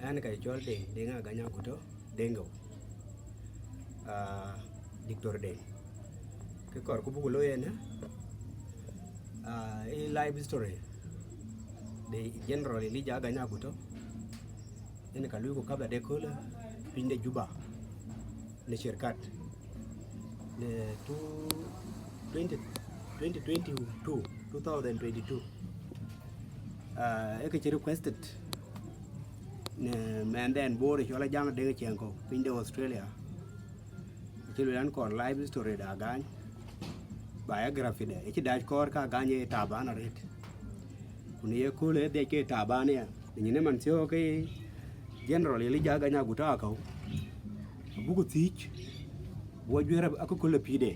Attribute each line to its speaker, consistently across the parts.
Speaker 1: an kai chol deng Agany Aguto dengo dictor deng ke kor ku bugo loyena a live story de generally li ja Agany Aguto en ka lu ko kaba de kola pinde juba ne shirkat ne 2022 e ke requested ne man then bore chola jang de chenko pinde Australia chiluan kor live story da Agany biography de e dach kor ka Agany tabana ret kuni ye kule de ke tabane ya ni ne man sio ke generally li ja Agany Aguto ka bugu tich wo jwera akukule pide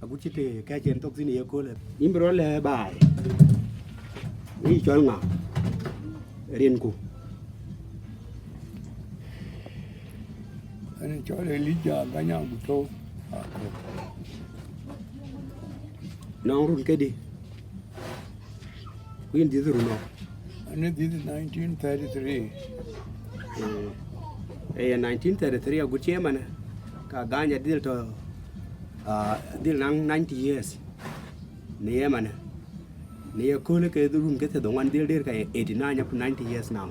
Speaker 1: aguchite ka chen tok zini ye kule imbro le bai ni chol nga rinku
Speaker 2: Ani chole Elijah Agany Aguto ako.
Speaker 1: nong run kedi kuin di duru no
Speaker 2: Ani this is 1933.
Speaker 1: 1933 aguche mana ka Agany dil to dil nang 90 years ne mana ne kule ke durun ke te dongan dil dir ka 89 up to 90 years now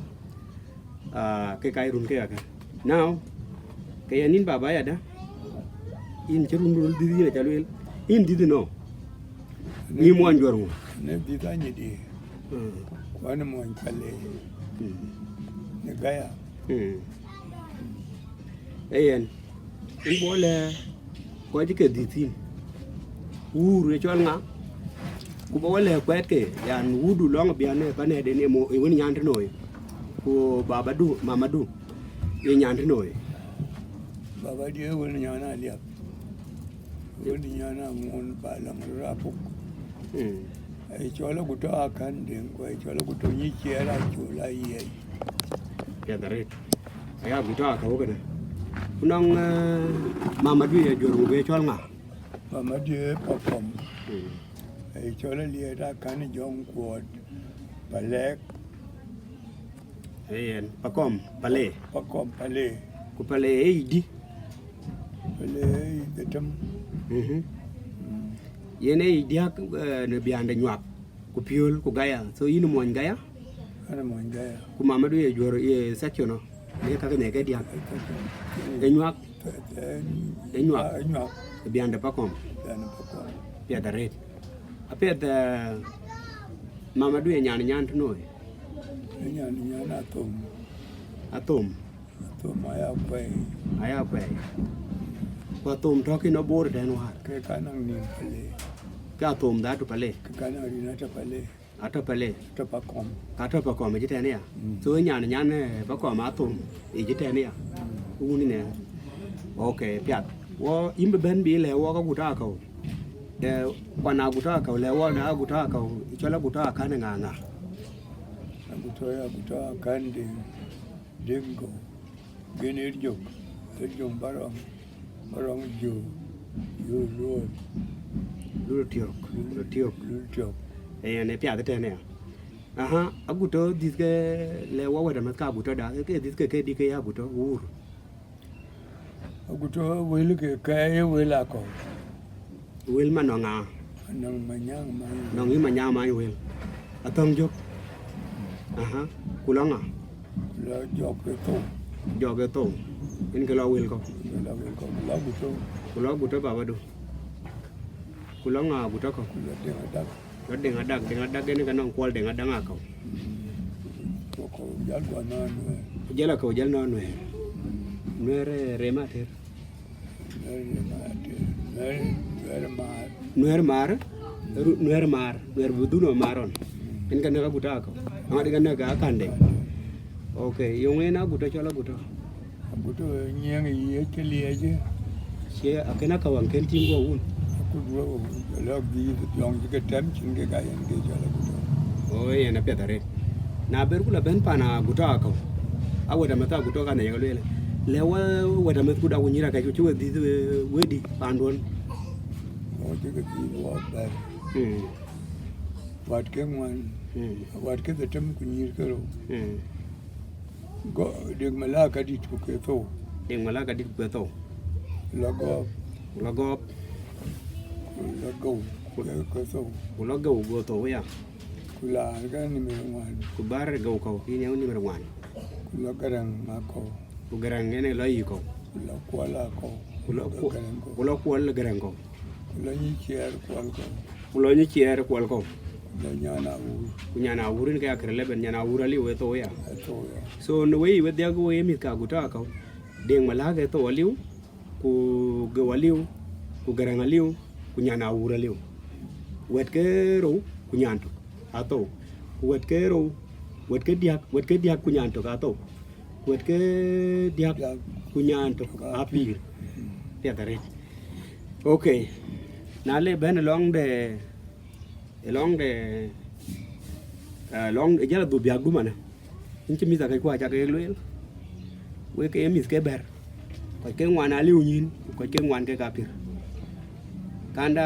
Speaker 1: ke kai run ke ka now kaya nin baba ya da in cherun dul di na chalwel in di no ni mo anjor mo
Speaker 2: Ne ditanye di. Kwana mo pale. Ne gaya.
Speaker 1: Ayen in bole ko jike ditin uru e chol nga ku bole kwet ke yan wudu long biane bane de ne mo e woni nyand noy ko baba du mama du e nyand noy
Speaker 2: Baba dia wani nyana liap. Wani nyana ngon balang rapuk. Ai chola Aguto akan deng ko ai chola Aguto ni chera chola ye.
Speaker 1: ya dare aya buta ka wo kana kunang mama du e joru be chol nga
Speaker 2: Mama dia popom. Ai chola liya da kan jong kwot. Balek
Speaker 1: ayen pakom pale
Speaker 2: popom pale.
Speaker 1: ku pale e di
Speaker 2: Pale detem.
Speaker 1: yene dia ne biande nyak ku piol ku gaya so yinu mo gaya
Speaker 2: Ana mo gaya.
Speaker 1: ku mama du e joru e section no ne ka ne ke dia e nyak
Speaker 2: Nyok.
Speaker 1: biande pakom
Speaker 2: Dan popom.
Speaker 1: pia da red apia da mama du e nyan no
Speaker 2: Nyana tom.
Speaker 1: atom
Speaker 2: Tom aya kwai.
Speaker 1: aya pa ko atom thoki no bor den war
Speaker 2: Ke kanang ni pale.
Speaker 1: ka atom da to pale
Speaker 2: Ke kanang rina ta pale.
Speaker 1: ata pale
Speaker 2: Ta pakom.
Speaker 1: ka to pakom e jite ne ya so nyan pakom atom e jite ne ya uni ne okay pia wo imbe ben bi le wo ka guta ka de kwana guta ka le wo da guta ka chola guta ka ne nga
Speaker 2: Aguto akan deng. Dengo. Genir jok. Jom barong. Barong jo. Yo road.
Speaker 1: lu tiok
Speaker 2: Jok.
Speaker 1: e ne pia de ne aha aguto diske le wo da ma ka guta da ke diske ke di ke ya guto ur
Speaker 2: Aguto wele ke kaya wela ko.
Speaker 1: wel ma no nga
Speaker 2: Nang manyang man.
Speaker 1: no ngi ma nya ma wel atong jok aha kulanga
Speaker 2: La jok ke to.
Speaker 1: joge to in ke lo wel ko
Speaker 2: La wel ko. La Aguto.
Speaker 1: kulo guto baba do kulanga guto ko
Speaker 2: La deng adak.
Speaker 1: lo de ngadak ne kanong kwal de ngadanga ko
Speaker 2: Ko jal gwa nan.
Speaker 1: jela ko jel no no nuere remater nuer mar buduno maron en kan ka guta ko ngadi kan ka kande okay yung ena guta chola guta
Speaker 2: Aguto nyang ye ke liye.
Speaker 1: che akena ka wan ken tingo un
Speaker 2: Aku dua la di long ke tem chinge ga yan ke jala Aguto.
Speaker 1: o ena petare na ber kula ben pana guta ko awada mata guta kana yele lewa wada met kuda kunyira ka chuwe di wedi pandon
Speaker 2: O ke di wa bar. Wat ke man. Wat ke the tem kunyir kero. go ding malaka dit ke to
Speaker 1: ding mala ka dit beto
Speaker 2: lago
Speaker 1: lago
Speaker 2: ke to
Speaker 1: ulo go to ya
Speaker 2: kula ga ni me wan
Speaker 1: ku bar go ko pi ne ni merwan
Speaker 2: kula garang mako
Speaker 1: ku garang ne lo yi ko
Speaker 2: kula kwala ko
Speaker 1: ulo ko le garang ko
Speaker 2: kula ni chiar kwal ko
Speaker 1: ulo ni chier kwal ko
Speaker 2: kula nyana u
Speaker 1: ku nyana wurin ka akre leben nyana wurali we to ya
Speaker 2: to ya
Speaker 1: so no we we dia go yemi ka guta ko ding mala ga to waliu ku go waliu ku garang aliu ku nyana wuraliu wet ke ro ku nyanto ato wet ke ro wet ke diak ku nyanto ka to wet ke diak ku nyanto apir teatare okay na le ben long de long jala du biag du mana inchi mi ta kai kwa cha ke luel we ke mi ke ber ko ke ngwana liu nyin ko ke ngwan ke kapir kanda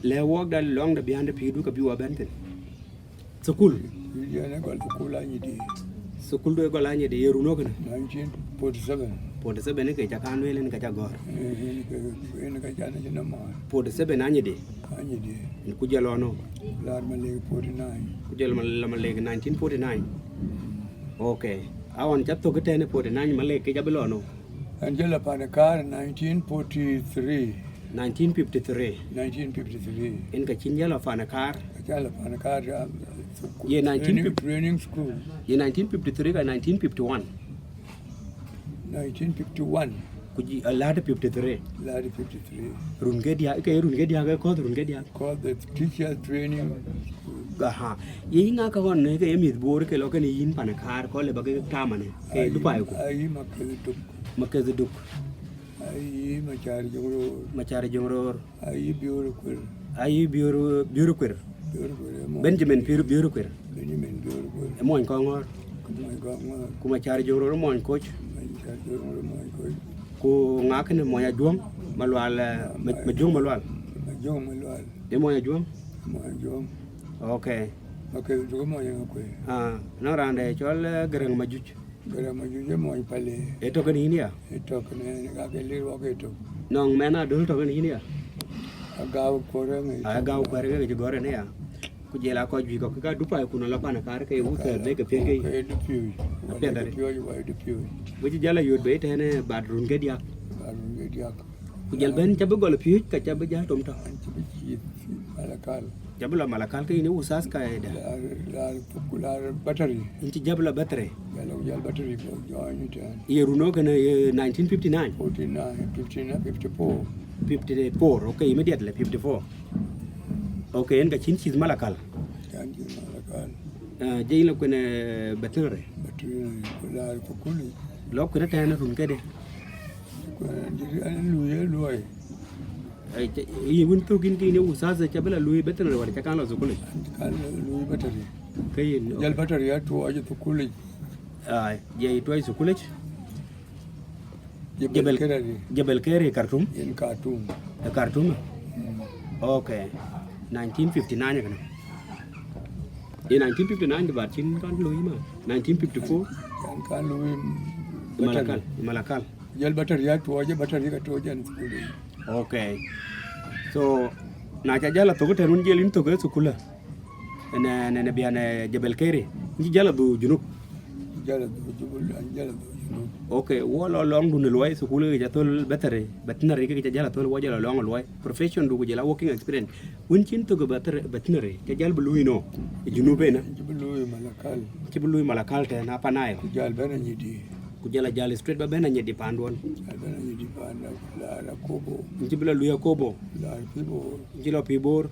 Speaker 1: le wok da long da behind the pidu ka biwa benten sukul
Speaker 2: ya ne ko kula ni di
Speaker 1: sukul do ko lanye de yeru no kana
Speaker 2: 1947
Speaker 1: pode sebe ne ke cha kan wele ne ka cha gor
Speaker 2: ne ka jana jina ma
Speaker 1: pode sebe nanye de
Speaker 2: ani di
Speaker 1: ku jelo no
Speaker 2: lar ma le 49
Speaker 1: ku jelo ma le 1949 okay awon cha to ke ne pode nanye ma le ke cha belo no
Speaker 2: Angela Panakar 1943
Speaker 1: 1953 in ka chin jelo fanakar
Speaker 2: Angela Panakar
Speaker 1: ye 1950
Speaker 2: training school
Speaker 1: ye 1953 ka 1951
Speaker 2: 1951
Speaker 1: kuji alada 53
Speaker 2: lar 53
Speaker 1: runge dia ga ko runge dia
Speaker 2: called the teacher training
Speaker 1: aha ye nga ka won ne ke mi bor ke lo ke ni yin panakar ko le ba ke tamane ke dubai ko
Speaker 2: ai
Speaker 1: makeze duk
Speaker 2: ai
Speaker 1: machari jongro
Speaker 2: ai biurukul
Speaker 1: Benjamin biurukul mo ko ngor kuma chari jongro mo coach ku ngakene mo ya juom malwal ma jong malwal e mo ya juom okay
Speaker 2: du mo ya ko
Speaker 1: no rande chol gerang majuj
Speaker 2: mo pale
Speaker 1: e to kan hinia
Speaker 2: ga ke le ro ke to
Speaker 1: nong mena dul to kan hinia
Speaker 2: agaw korang
Speaker 1: ke gore ne ya ku jela ko ju ko ka dupa ku no la pana kar ke u ke be ke pe ke
Speaker 2: du piu
Speaker 1: bu ji jala yod be tene badrun ke dia ku jel ben ca gol piu ka ca be ja tom ta jabla malakal ke ni usas ka eda
Speaker 2: la battery
Speaker 1: inti jabla battery
Speaker 2: jal battery ko join
Speaker 1: yeru no kana 1959 54 okay immediately 54 okay en ka chin chis malakal jey la ko ne battery
Speaker 2: la ko kuli
Speaker 1: lo ko ta na run ke de
Speaker 2: ko luye
Speaker 1: yi wun to kin ni usas ca bela lui battery wala ca kan la zukuli
Speaker 2: kan luye battery
Speaker 1: kay
Speaker 2: jal battery ya to aje to kuli
Speaker 1: jey toy zukuli Jebel Kere Khartoum
Speaker 2: in Khartoum
Speaker 1: okay 1959 kana in 1959 ba chin kan lui ma 1954
Speaker 2: kan lui
Speaker 1: malakal
Speaker 2: jal battery ya to aje battery ka to jan kuli
Speaker 1: okay so na cha jala to ko terun jelin to ko sukula ne biane Jebel Kere ni jala du junub okay wala long du loy sukula ga tol battery battery ga jala tol wajala long loy profession du jala working experience won chin to ga battery ga jal bu luy no junube na ci bu luy malakal te na panay
Speaker 2: ku jal bana ñidi
Speaker 1: ku jala jal street ba bena ñedi pandon
Speaker 2: bana ñidi panda la kobo
Speaker 1: ci bu la luy kobo
Speaker 2: la pibo
Speaker 1: ci lo pibor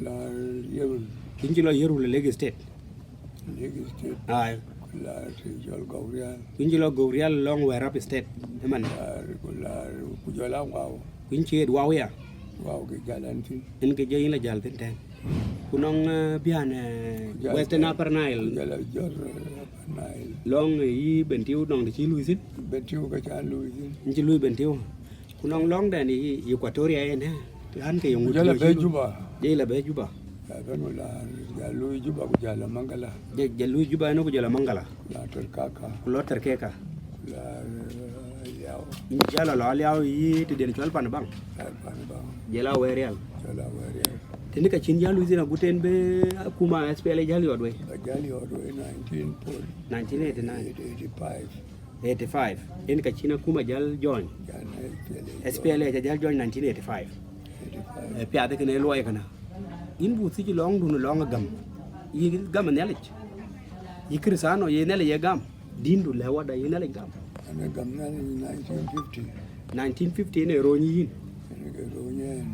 Speaker 2: la yerul
Speaker 1: ci lo yerul legi state ay
Speaker 2: la jol gawrial
Speaker 1: kunji lo gawrial long way rap state man
Speaker 2: la ku jola waw
Speaker 1: kunji waw ya
Speaker 2: waw ke jalan tin
Speaker 1: en ke jey la jal ten ten kunong biane western upper nile
Speaker 2: jala jor nile
Speaker 1: long yi bentiu dong de ci luisin
Speaker 2: bentiu ka cha luisin
Speaker 1: ci lui bentiu kunong long de ni equatoria en han ke yung
Speaker 2: jala be juba
Speaker 1: jey la be juba
Speaker 2: ben wala ya lu juba ku jala mangala
Speaker 1: jalu juba no ko jala mangala
Speaker 2: la terkaka
Speaker 1: lo terkeka
Speaker 2: la yao
Speaker 1: jala lo aliaw yi te den chol pan bang
Speaker 2: pan bang
Speaker 1: jala werial
Speaker 2: jala wari
Speaker 1: tini ka chin jalu zina guten be kuma SPL jali odwe
Speaker 2: jali odwe
Speaker 1: 1985 in ka china kuma jal join SPL jal join 1985 pia de kene loy kana in bu si long du long gam yi gam nelich yi krisano yi nele ye gam dindu le wada yi nele gam
Speaker 2: ana gam na
Speaker 1: 1950 ne ro yin
Speaker 2: ronyen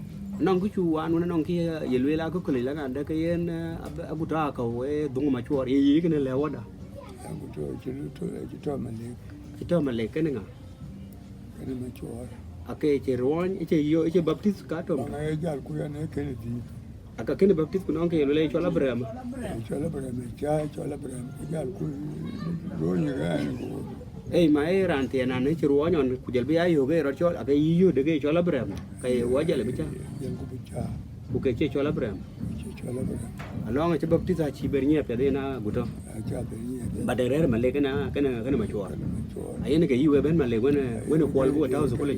Speaker 1: nong ku chu wan na nong ki ye lwe la ko kle la ga ka yen aguta ka we dung ma chuor yi kene le wada
Speaker 2: aguto
Speaker 1: ito male kene nga
Speaker 2: kene ma chuor
Speaker 1: ake che ron che baptist ka to
Speaker 2: ma e jal ku ya ne kene di
Speaker 1: aka kene baptist ku nong ke lwe chola brema
Speaker 2: chola brema jal ku ronyi ga
Speaker 1: ei ma e ran te na ne chiru nyon ku jel bi ayo ge ro chol aka yu de ge chola brema kai wa jale bi cha
Speaker 2: jal ku bicha
Speaker 1: ku ke che chola brema along che baptist a chi bernye pe de na guto ba de re ma le kana ma chuor ayene ke yu ben ma le wena kwal bu ta zo kule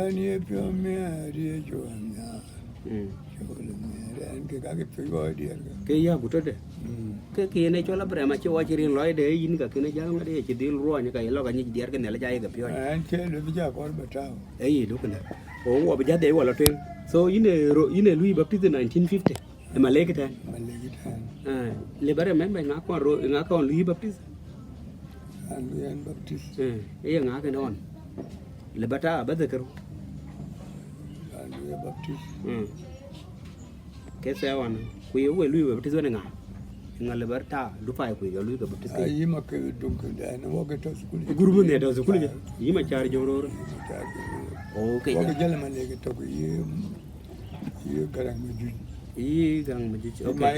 Speaker 2: ani pyo me ari jonya
Speaker 1: ke ya guto de ke ne chola brema che wa chirin loy de yin ka kene jal ngade che dil ro nya ka lo ka ni dier ke ne la jai ga pyo
Speaker 2: an che le bi ja ko bataw
Speaker 1: ei do kana o wa ba ja de wala twen so ine lui baptist 1950 e ma le ke tan le bare membe nga ko lui baptist
Speaker 2: an yan baptist
Speaker 1: e nga ke non le bata ba de kero
Speaker 2: an yan baptist
Speaker 1: ke se wan ku ye we lui baptist ne nga le berta du fa ku ga lui ga baptist
Speaker 2: yi ma ke dunk da na wo ga to skul
Speaker 1: guru ne da skul yi ma char joro okay
Speaker 2: wo ga jale ma le ga to yi garang ma ju okay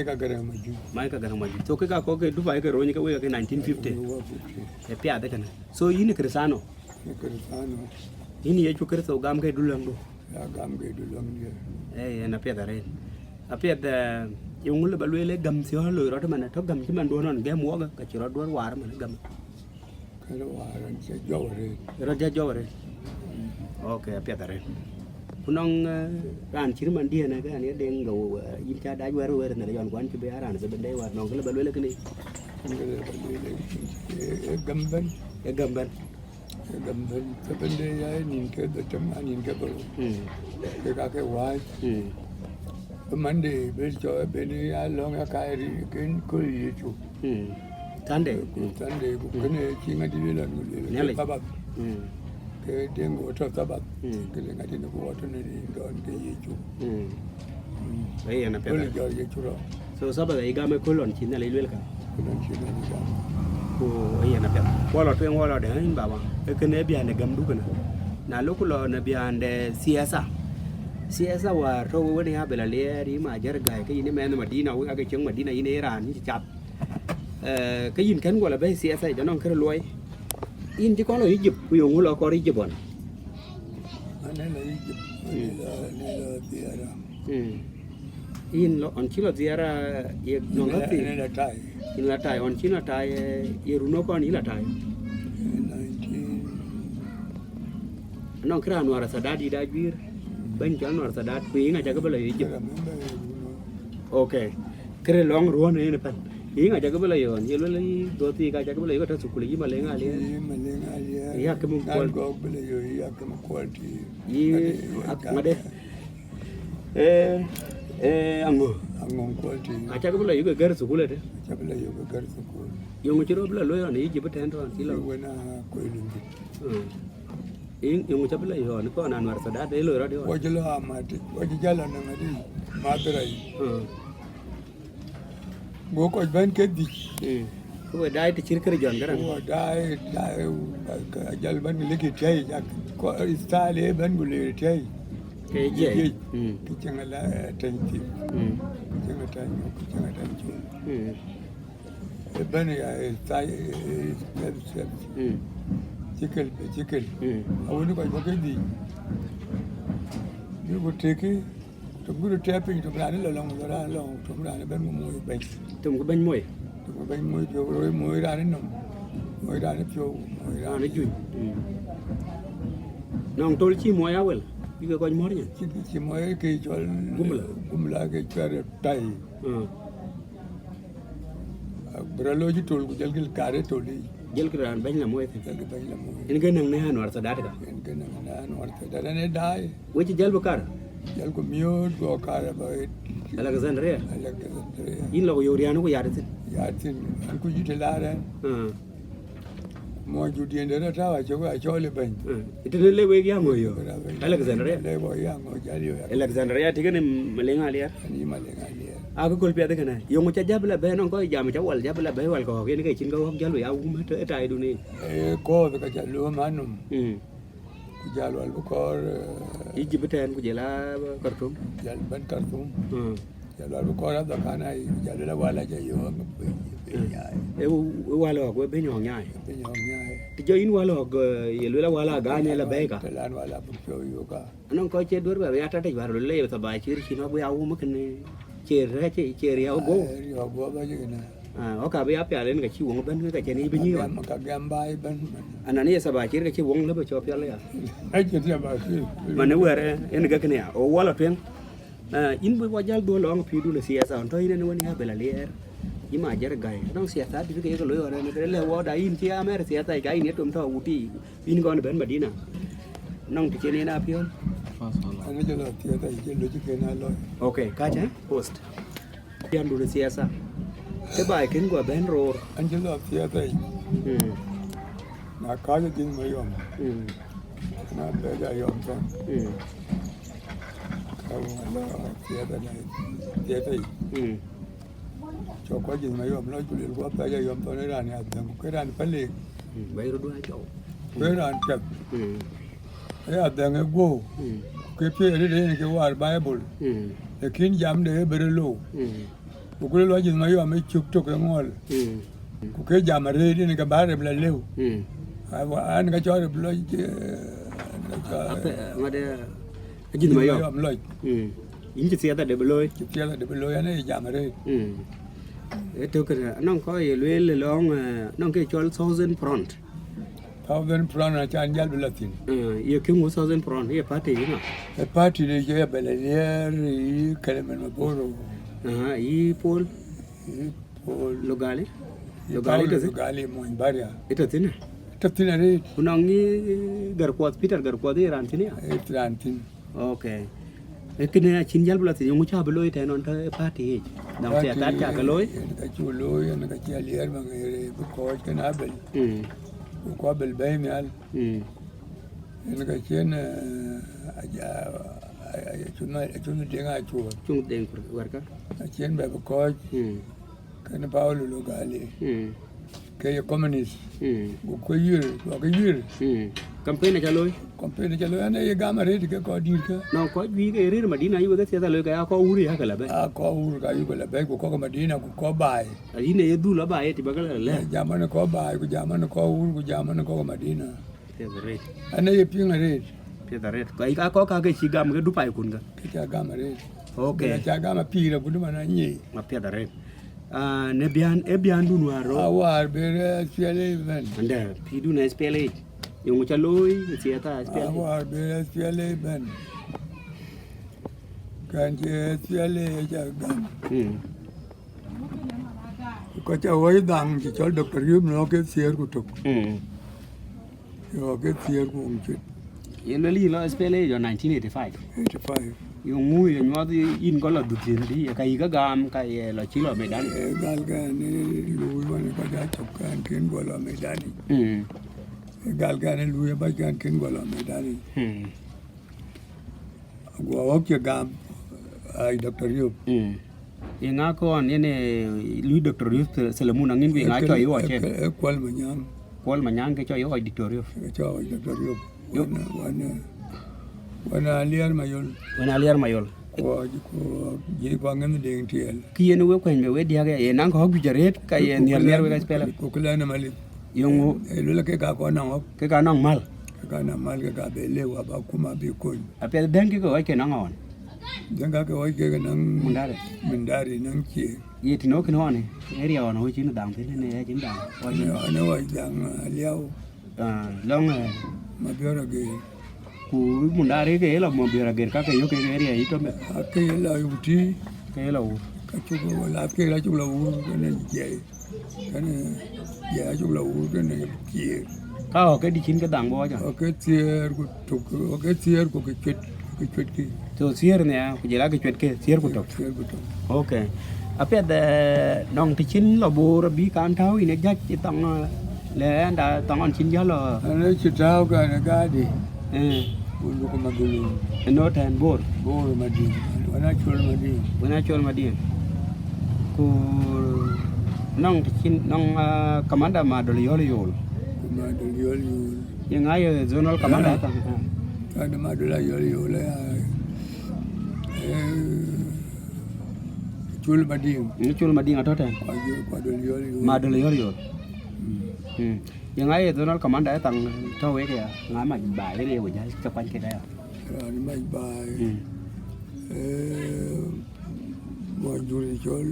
Speaker 2: mai ka garang ma ju
Speaker 1: so ke ka ko ke du fa ga ro ni ka we ga 1950 e pia de kana so yi ni krisano ini ye chu kristo gam ke du lang do
Speaker 2: ya gam ke du lang ye
Speaker 1: na pia da re a pia da yung le balwe le gam si ho lo ro man to gam chi man do non ge mo ga ka chi ro do war man gam
Speaker 2: ka ro war an che jore
Speaker 1: ro ja jore okay a pia da re kunong ran chi man dia na ga ne den go yin cha da wer ne yon kwan chi be ran se ben dai war non le balwe le kini
Speaker 2: gamban
Speaker 1: gamban
Speaker 2: se ben dai ya nin ke da tam anin ke baro ke ka ke wai Monday, Bill Benny, along a carry, can call you too.
Speaker 1: Sunday,
Speaker 2: can king at the village, Sabbath. Then go to Sabbath, killing at the water and don't get you.
Speaker 1: So Sabbath, I got my colon, China, Lilka. Oh, I am a pet. Walla twin walla the hand, Baba. A canabia and a gamdukan. Now look on a beyond the CSA. Siasa wa to wani ha bela le ri ma jar ga ke ni men Madina wa ga chen Madina ine Iran ni chap ke yin kan wala be siasa ja non kre loy in ji ko lo Egypt ku yo lo ko Egypt bon
Speaker 2: ane la Egypt la tiara
Speaker 1: in lo on chilo tiara ye no la ti
Speaker 2: la tai
Speaker 1: in la tai on chino tai ye runo ko ni la tai 19 non kra no ara sadadi da bir ben cho nó sa dat quý nga cha cái bele ji okay kre long ruon ne pan yi nga cha cái bele yon ye le do ti ka cha cái bele ko ta sukuli yi ma le nga le ya ke mu ko
Speaker 2: bele yo ya ke mu ko ti
Speaker 1: yi ma de ango
Speaker 2: ko ti
Speaker 1: a cha cái bele yi ko gar sukule de
Speaker 2: cha bele yo ko gar sukul
Speaker 1: yo mu chiro bele lo yon yi ji beten to ti lo
Speaker 2: wena ko ilungi
Speaker 1: yung chap la yo ni ko nan war sada de lo ra de
Speaker 2: wo jelo amati wo jalo na ngadi madrai go ko ban ke di
Speaker 1: ko dai ti chir kare jon garan
Speaker 2: wo dai jal ban ligi tay ko istale ban gule tay
Speaker 1: ke je
Speaker 2: ki changala tanti changala tanti ban ya tay chikel awuni ko bakedi Yu teki to guru tapping to plan long to plan ben mo ben.
Speaker 1: Tum có bên môi.
Speaker 2: To ben mo pyo ro mo ra ni no. Mo ra ni pyo mo ra
Speaker 1: Nó chui. Nong tôi chi môi áo vậy. Bây giờ coi mồi nhỉ.
Speaker 2: chi mo ke chol gumla ke char tai. Beralo ji tol ku jalgil kare toli.
Speaker 1: Jel kira bên là môi thì.
Speaker 2: Jalgil ben la mo.
Speaker 1: Ini kan nang nehan war sadat ka.
Speaker 2: Ke na no arta da ne dai.
Speaker 1: Wo ci jel bakar.
Speaker 2: Jal ko miyo go kare ba
Speaker 1: Alexandria.
Speaker 2: Alexandria.
Speaker 1: In lo yoriano ko yaratin.
Speaker 2: Ya tin an ku ji telare. Mo ju di ndera ta wa cho le ben.
Speaker 1: Itu le we ya mo yo. Alexandria.
Speaker 2: Le bo ya ngo jali yo.
Speaker 1: Alexandria tiga ni malenga liar.
Speaker 2: Ani malenga liar.
Speaker 1: Aku kul pia kana. Yo mo cha jabla be non ko jam cha wal jabla be wal ko ni kai chin ko jalu ya u ma te tai du ni.
Speaker 2: Ko ka jalu manum. Ku jalu al bukor.
Speaker 1: Iji beten ku jela kartum.
Speaker 2: Jal ban kartum. Jalu al bukor da kana jalu la wala ja yo.
Speaker 1: Walo ko be nyong nyai.
Speaker 2: Be nyong nyai.
Speaker 1: Ti jo in walo ko ye lu la wala ga ne la be ka.
Speaker 2: Lan wala bu yo ka.
Speaker 1: Non ko che dur ba ya ta te war le ta ba chi ri no bu ya u ma kan che re che ri au go.
Speaker 2: Yo go ba ji na.
Speaker 1: O ka be ya pya len ka chi wong ben ka che ni be ni wa.
Speaker 2: Ka gam bai ben.
Speaker 1: Anani sa ba chi ka chi wong le ba cho pya le ya.
Speaker 2: Ai che ya ba chi.
Speaker 1: Ma ne were en ga kan ya o wala twen. In bu wa jal do long pi du le siasa on to ine ne woni ha be la le. Ima jar gai nong siasa di ke ko lo ore ne le wo da in ti amer siasa ga in tum tho uti in gon ben madina nong ti chene na pion
Speaker 2: Ani jalo ti ta je lo ji ke na lo.
Speaker 1: Okay ka cha post pian du siasa te bai ken go ben ro
Speaker 2: An jalo ti ta na ka je din mo yom na be ja yom ta ka wa ti ta na ti ta cho có gì mà yom nói chuyện của ta giờ yom tôi nói ra này thằng cái đàn phải liền
Speaker 1: bai ro du ha chau
Speaker 2: cái đàn chặt cái đàn cái go cái phía đây cái war bible cái kiến giảm để bere lo cái lo gì mà yom mấy chục chục cái ngol cái giảm mà đây cái bare bla leo anh cái cho lo
Speaker 1: ngade ajin ma yom
Speaker 2: lo
Speaker 1: in chi siasa de beloy
Speaker 2: chia là để bere lo này giảm mà đây
Speaker 1: itu kan nong ko ye le long nong ke chol 1000 front
Speaker 2: 1000 franc na chan jal belatin
Speaker 1: ye ke 1000 front ye party na
Speaker 2: e party de je belalier i kalemen maboro
Speaker 1: i pol logale
Speaker 2: logale mo imbaria
Speaker 1: itu
Speaker 2: tina re
Speaker 1: kunang ni garkwat peter garkwat ye rantin ya
Speaker 2: rantin
Speaker 1: okay ekene chinjal bulati yung cha beloy ten on party nang sia ta cha galoi
Speaker 2: ka chu loy na ka cha lier ma ngere bu ko ka na bel ko bel bay mi al na ka chen aja chun denga chu
Speaker 1: chung deng warka
Speaker 2: chen ba bu ko ka na paulo logale ke yo communist ko yir
Speaker 1: campaign na chaloi
Speaker 2: campaign chalo ane ye gama re ke ko dir ka
Speaker 1: no ko wi ke rir madina yu ga sia lo ka ko uri ha kala be
Speaker 2: ko ur ka yu kala be ko madina ko bai
Speaker 1: ali ne yedu la bai ti bagala le
Speaker 2: jamana ko bai ko jamana ko ur ko jamana ko madina
Speaker 1: pedare
Speaker 2: ane ye pinga re
Speaker 1: pedare ko ka ke sigam ke dupai kun ga
Speaker 2: ke cha gama re
Speaker 1: okay
Speaker 2: cha gama pira bu mana nyi
Speaker 1: ma pedare ne bian du nuaro
Speaker 2: awar bere spele ben
Speaker 1: ande pidu na spele yung chaloi siata spele
Speaker 2: awar bere spele ben kan je spele ja gam ko cha wai dang ji chol doctor yum no ke sier ku tok yo ke sier ku chit
Speaker 1: ye le li lo spele yo 1985 yung ngui yo nyodi in ko la dutin di ka iga gam ka ye lo chilo medan
Speaker 2: gal ga ne lu wan ka ja chok kan ken go lo medani gal ga ne lu ba kan ken go lo medani go ok ye gam ai doctor yum
Speaker 1: ye nga ko an ne lu doctor yum selamu nangin ko nga cho yo che kwal manyang ke cho yo doctor yum
Speaker 2: wana liar
Speaker 1: mayol
Speaker 2: ko je ko ngam de tiel
Speaker 1: ki yen we ko we dia ga ye nang ko gu jaret ka ye nier we ga spela
Speaker 2: ko kala na mali
Speaker 1: yung
Speaker 2: lu la ke ka ko na
Speaker 1: ke ka nang mal
Speaker 2: kana mal ka bele wa ba kuma bi ko
Speaker 1: apia denki ko ke na ngon
Speaker 2: denga ke oi ke nang
Speaker 1: mundare
Speaker 2: mindari nang chi
Speaker 1: yi tino kin hone area on ho chin dang thế này chin dang
Speaker 2: ana wa dang liao
Speaker 1: long
Speaker 2: ma biora ge
Speaker 1: ku mundare ke la mo biara ger ka ke yo ke area ito me
Speaker 2: ke la uti
Speaker 1: ke la u
Speaker 2: ka chu la ke la chu la u ne je kana ya chu la u ne chi
Speaker 1: ka ho ke di chin ke dang bo ja
Speaker 2: ke tier ku tu ke tier ku ke chwet ki
Speaker 1: to sier ne ku jela ke chwet ke sier ku to
Speaker 2: tier ku to
Speaker 1: okay apia de nong ti chin lo bo bi kan thau ine ja chi tong le anda tong on chin ja lo
Speaker 2: ana chi tao ka na ga di bulu ko magulu
Speaker 1: no tan bor
Speaker 2: ma di ana chul ma di
Speaker 1: wena chol ma dien ku nong ti chin nong commander ma do yo yo
Speaker 2: ma do yo
Speaker 1: ye ngai zonal commander ta
Speaker 2: kana ma do la yo la chul ma di
Speaker 1: ni chol ma dien atoten
Speaker 2: kwa do yo
Speaker 1: ma do yo yo ye ngai zonal commander tang to we ke ngai ma ba le le wa ja ka pan ke da
Speaker 2: ani ma ba mo juri chol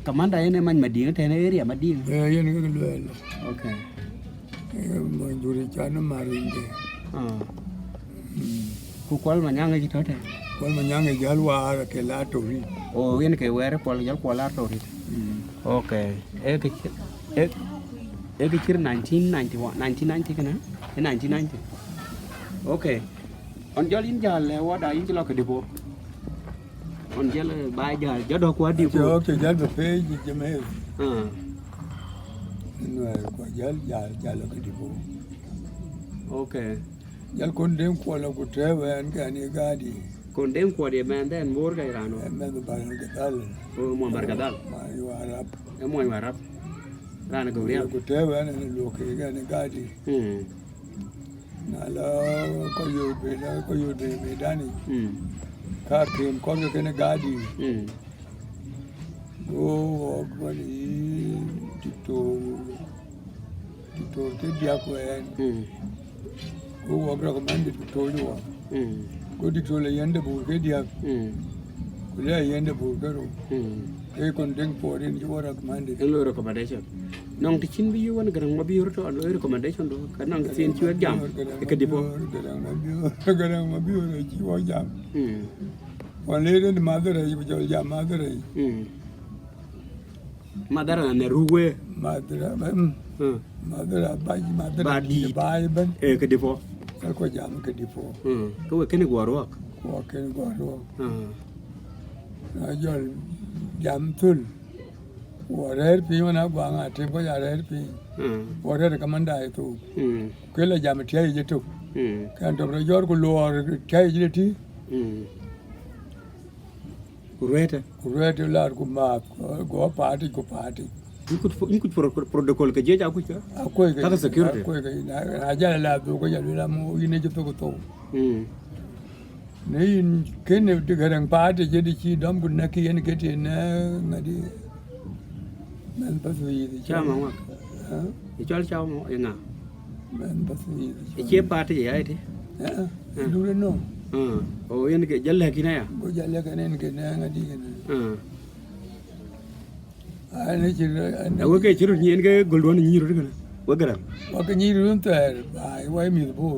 Speaker 1: commander ene man ma dien te ne area ma dien
Speaker 2: yen ga lo
Speaker 1: okay
Speaker 2: mo juri chana marinde
Speaker 1: ku kwal ma nyanga ji tote
Speaker 2: kwal ma nyanga jalwa ke la to ri
Speaker 1: o yen ke were kwal jal kwala to ri okay e ke chir 1991 1990 kana 1990 okay on jol in jal le wada in jalo ke dibo on jal ba jal jado ko di ko
Speaker 2: ke jal be pe ji jeme no ko jal ke dibo
Speaker 1: okay
Speaker 2: jal kon dem ko la ko tewe an ga ni gadi
Speaker 1: kon dem ko de man den bor ga irano
Speaker 2: men do bar ga dal
Speaker 1: o mo bar ga dal
Speaker 2: ma yo arab
Speaker 1: e mo arab rana go real
Speaker 2: ko tewe an lo ke ga ni gadi na la ko yo de me dani ka kem ko ke ni gadi go ko ni tito ke dia ko en go wo recommend to yo go di to le yende bu ke dia ko le yende bu ke ro e kon ding po din yo recommend
Speaker 1: lo recommendation nong ti chin bi yu wan garang ma bi ru to lo recommendation do ka nang sin chi jam e ke dipo
Speaker 2: garang ma bi ru chi wo jam wan le de madare yi jo jam madare
Speaker 1: madara ne ruwe
Speaker 2: madara madara ba di ben
Speaker 1: e ke dipo
Speaker 2: ko jam ke dipo
Speaker 1: ko we ken go ro
Speaker 2: ko ken go ro na jol jam tul warer pi wana gwanga te ko ya rer pi warer kamanda itu kela jam tie je to kan to jor ko lor tie je ti kurete lar ko ma go party
Speaker 1: ikut protocol ke je ja ku ka
Speaker 2: akoy
Speaker 1: ka security
Speaker 2: akoy na jala la do ko jalo la mo ine je to ko to ne ken de garang party je di chi dom gun na ki en ke te na ngadi men pa su yi
Speaker 1: cha ma wa e chal cha mo e nga
Speaker 2: men pa su yi
Speaker 1: e che party ya ite
Speaker 2: du le no
Speaker 1: o yen ke jalle ki na ya
Speaker 2: go jalle ka nen ke na ngadi ane chi
Speaker 1: na wo ke chiru ni en ke goldon ni ru kana wo garang
Speaker 2: wa ke ni ru ter ai wai mi bo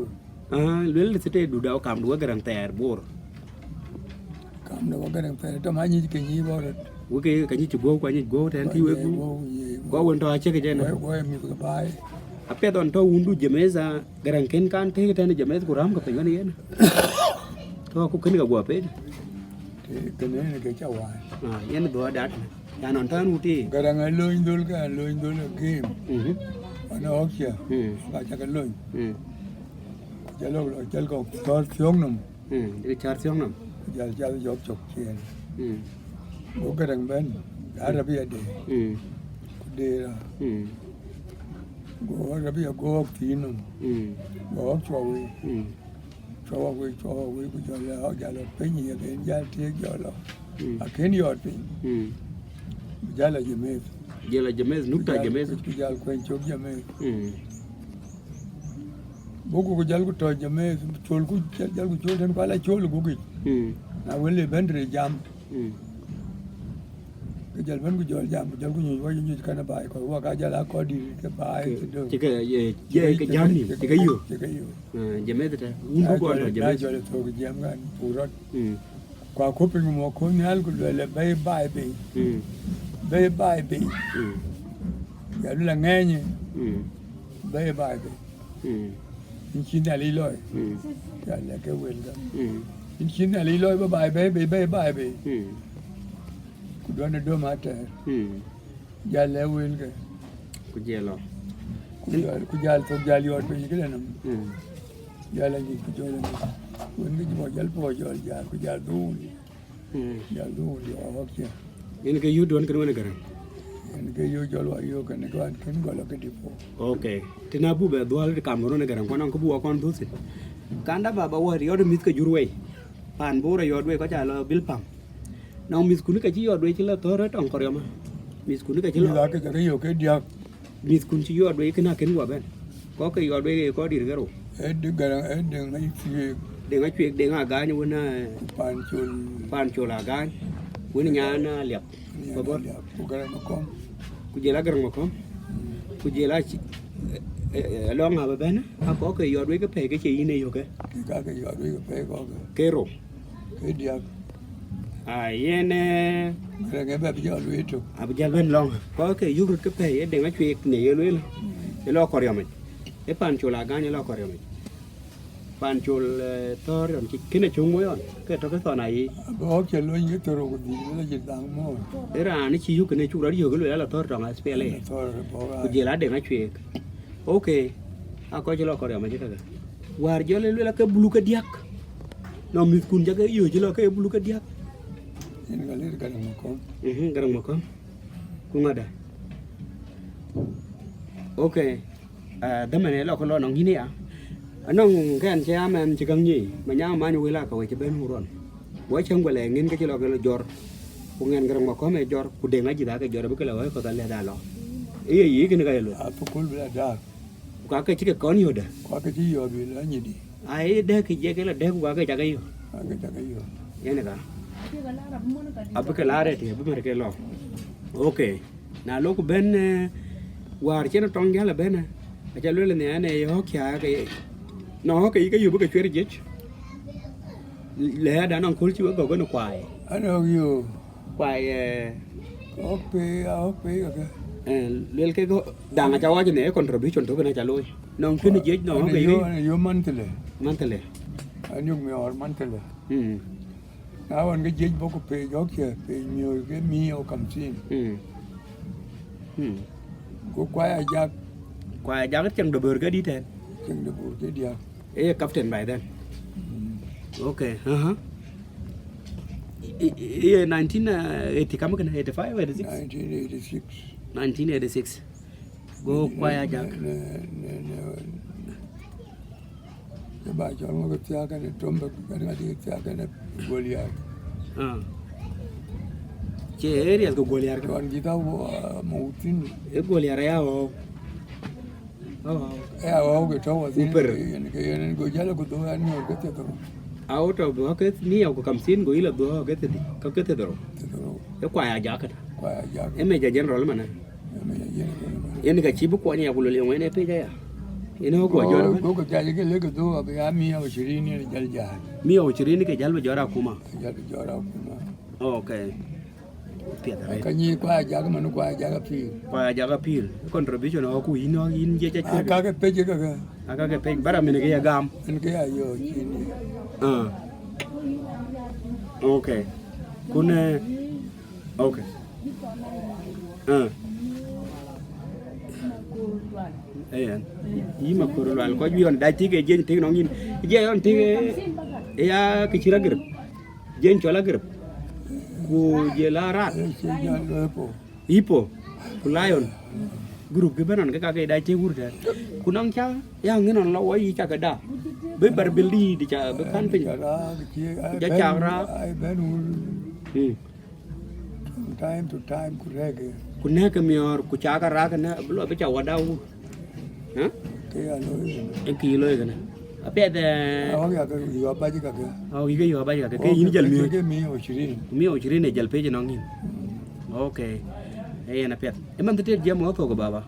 Speaker 1: lel sete du daw kam du garang ter bor
Speaker 2: kam no wa garang ter to ma ni ke ni bo
Speaker 1: wo ke ka ni chi go kwa ni go ten ti we go won to a che ke je na
Speaker 2: wa mi ko bai
Speaker 1: ape don to undu jemeza garang ken kan te ten jemez ku ram ka pe ni yen to ku ken ga go pe
Speaker 2: ke ne ke cha wa
Speaker 1: yen do dat ya non tan uti
Speaker 2: garang lo indul game ana okya ka cha ka lo jalo jal ko tor fyong nam
Speaker 1: de char fyong nam
Speaker 2: jal job chok chen go garang ben arabia de de go arabia go tinum go chwa we ku jalo penyi ke jal te jalo aken yot pin jala jemez nukta jemez
Speaker 1: jal
Speaker 2: kwen chok jemez Boku ko jal ko to jame chol ku jal ku chol tan ko la chol ku gi. Na wele bendre jam. Ko jal ban ku jol jam jal ku nyu wa nyu kana ba ko wa ka jal ko di ke ba do.
Speaker 1: Chỉ cái jam ni, chỉ cái yêu.
Speaker 2: Ke yo.
Speaker 1: Jame ta. Un ko ko
Speaker 2: Ja
Speaker 1: jame.
Speaker 2: jol to ko jam gan purot. Kwa ko pe mo ko nyal ku le bay bay be. Bay bay be. Ya la nganye. Bay bay be. In China li loy. Ya la ke wel ga. In China li loy ba bay be bay bay be. Ku do na do ma ta. Ya la wel ga.
Speaker 1: Ku je lo.
Speaker 2: Ku jal to jal yo pe ke nam. Ya la ni ku jol ni. Ku ngi mo jal po jol ya ku jal du. Ya du yo ok ya.
Speaker 1: In cái yêu đuôn cái nó cái
Speaker 2: En ke yo jol wa yo kan ko an ken go lo ke tipo.
Speaker 1: Okay. Tina bu be dual de Cameroon garan kono ko bu kon dusi. Kanda baba wa yodo mit ka jurwe. Pan bora yodwe ko jalo bil pam. No mis kunu ka ci yodwe ci la tore ton ko yoma. Mis kunu ka ci
Speaker 2: Ni la
Speaker 1: la
Speaker 2: ke ke yo ke dia
Speaker 1: mis kun ci yodwe kina ken wa ben. Ko ke yodwe ko dir garo.
Speaker 2: e de garan e de ngai fi
Speaker 1: De nga cuek de nga ga nyu na
Speaker 2: pan chol
Speaker 1: pan chola ga. Woni nyana liap.
Speaker 2: ko bor ko garan ko
Speaker 1: Ku jela garang mo ko. Ku jela ci lo nga ba ben. Ha ko ke yodwe ke pe ke ci ine yo ke.
Speaker 2: ka ke yo ri pe ko
Speaker 1: Kero.
Speaker 2: ke dia
Speaker 1: À yene
Speaker 2: garan e ba bi yo ri to
Speaker 1: abu jalan long có cái du lịch cái phải để nói chuyện này luôn cái lo còn mình cái pan chula gan lo còn mình pan chul to rồi cái này chung mới rồi cái đó cái tòa này
Speaker 2: bo ke lo ni to ro ko di la ji dang mo
Speaker 1: cái ra nó chỉ cái này chung đó nhiều cái lưỡi là to rồi là spell ấy
Speaker 2: to bo ga
Speaker 1: cái gì là để nói chuyện ok à có cái lo còn mình chứ cái war jo le là cái bulu cái diak nó mình kun cho cái yêu chứ lo cái bulu cái diak
Speaker 2: en ga le garan ko
Speaker 1: garang mo ko cũng ada ok đâm này là con lo nòng như này à nòng cái anh chị em chỉ cần gì mà nhau mà nhiều là cậu chỉ bên hồ rồi quá chung qua lại nghiên cái lo cái là giọt cũng nghiên garang mo ko mẹ giọt cũng đen cái gì đó cái giọt cái là có cái là lo ý cái này cái lo
Speaker 2: a to kul bla da
Speaker 1: có cái chỉ cái con nhiều đấy
Speaker 2: ko ke ji yo bi la ni di
Speaker 1: ai để cái gì cái là để qua cái cái gì
Speaker 2: a ke ta ke yo
Speaker 1: cái này cả abu cái lá đấy thì abu cái lo ok na lúc bên war trên nó trong giá là bên này cho luôn là này họ kia cái nó cái gì bữa cái chuyện gì lẽ đã nó khối chịu vào cái nó quài
Speaker 2: ano yo
Speaker 1: quài
Speaker 2: ko pe ka
Speaker 1: lên cái đàng ở cháu cho này contribution thôi bên này trả lôi nó chuyện gì nó cái gì
Speaker 2: yo man tele
Speaker 1: mang tele
Speaker 2: anh dùng mèo man tele nào anh cái gì bố có pe gió kia pe nhiều cái mèo cầm xin có
Speaker 1: quài giá cái chân đồ bờ cái đi theo
Speaker 2: chân được bù cái dia
Speaker 1: ấy captain bài then ok 1980 kamu kena 85 or 86
Speaker 2: 1986
Speaker 1: 1986 go quay giá
Speaker 2: cái bà cho nó cái tia cái này trộm được cái này tia cái này Goliath
Speaker 1: chế area go Goliath
Speaker 2: còn kita mau tin
Speaker 1: Goliath ya oh
Speaker 2: cái trâu thì
Speaker 1: Super.
Speaker 2: cái này go jala go do anh nhiều cái tia đó
Speaker 1: out of đó cái niêu của cầm xin của ý là đó cái gì có cái đó cái quay giá cái
Speaker 2: qua giá
Speaker 1: em bây giờ general mà này em cái chỉ bút qua nhà của lượng ấy này bây giờ nó của cho
Speaker 2: có cái cái lấy cái đó cái ami ở Syria này jal jal
Speaker 1: miêu chỉ riêng cái jalba jora kuma
Speaker 2: jal jora kuma
Speaker 1: ok tiệt đấy
Speaker 2: cái gì qua giá cái mà nó qua giá cái phi
Speaker 1: qua giá cái pil contribution nó của nó in je che
Speaker 2: cái page
Speaker 1: cái page bara mình cái gam
Speaker 2: anh cái ayo chini
Speaker 1: ok kun ok ấy ý mà cô rồi có duyên đại tí cái dân tí nó nhìn dân tí cái cái chira grip dân cho la grip ku je la rat ipo ku lion group cái bên cái đại tí gur đấy ku nang cha yang nghe nó lo ấy cha cái da với bar belly đi cha với kan pin ja cha ra
Speaker 2: time to time ku rege
Speaker 1: ku ne cái mior ku cha cái ra cái ne lo be cha wadau hả
Speaker 2: ke cái lối
Speaker 1: em kỳ lôi cái này à biết
Speaker 2: họ cái yo ba cái
Speaker 1: cái yo ba cái gì jal mi
Speaker 2: cái mi
Speaker 1: o chiri ne jal page nongin okay na biết em man tete jam mo to ko baba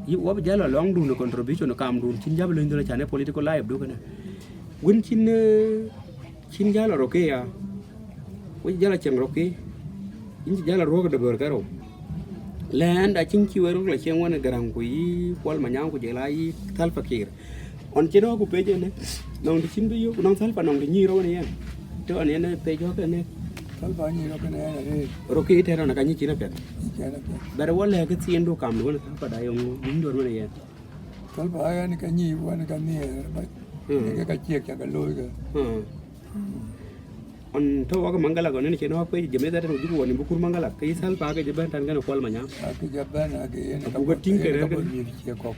Speaker 1: yi wo jalo long du no contribution no kam du chin jab lo ndolo chane political life du kana win chin jalo roke ya wo jalo cheng roke in jalo roke de burgaro land a chin ki wero la chen wona garang ko yi pol manyang ko jela yi tal fakir on chino ko page ne nong di chin bi yo nong tal pa nong di ni ro ne yan to an ne page ko ne
Speaker 2: tal pa ni ro kana ne
Speaker 1: roke te na ka ni china pet bare wala ka tien do kam do tal pa da yo din do ne yan
Speaker 2: tal pa ya ni ka ni wa ni ka ni ba cái chiếc cho cái lôi kìa
Speaker 1: on to wa mangala ko ne cheno pe jeme da ro jugo ni bukur mangala kai sal pa ke jaban tan kana kwal manya
Speaker 2: cái jaban cái ne
Speaker 1: ka tin ke re
Speaker 2: ko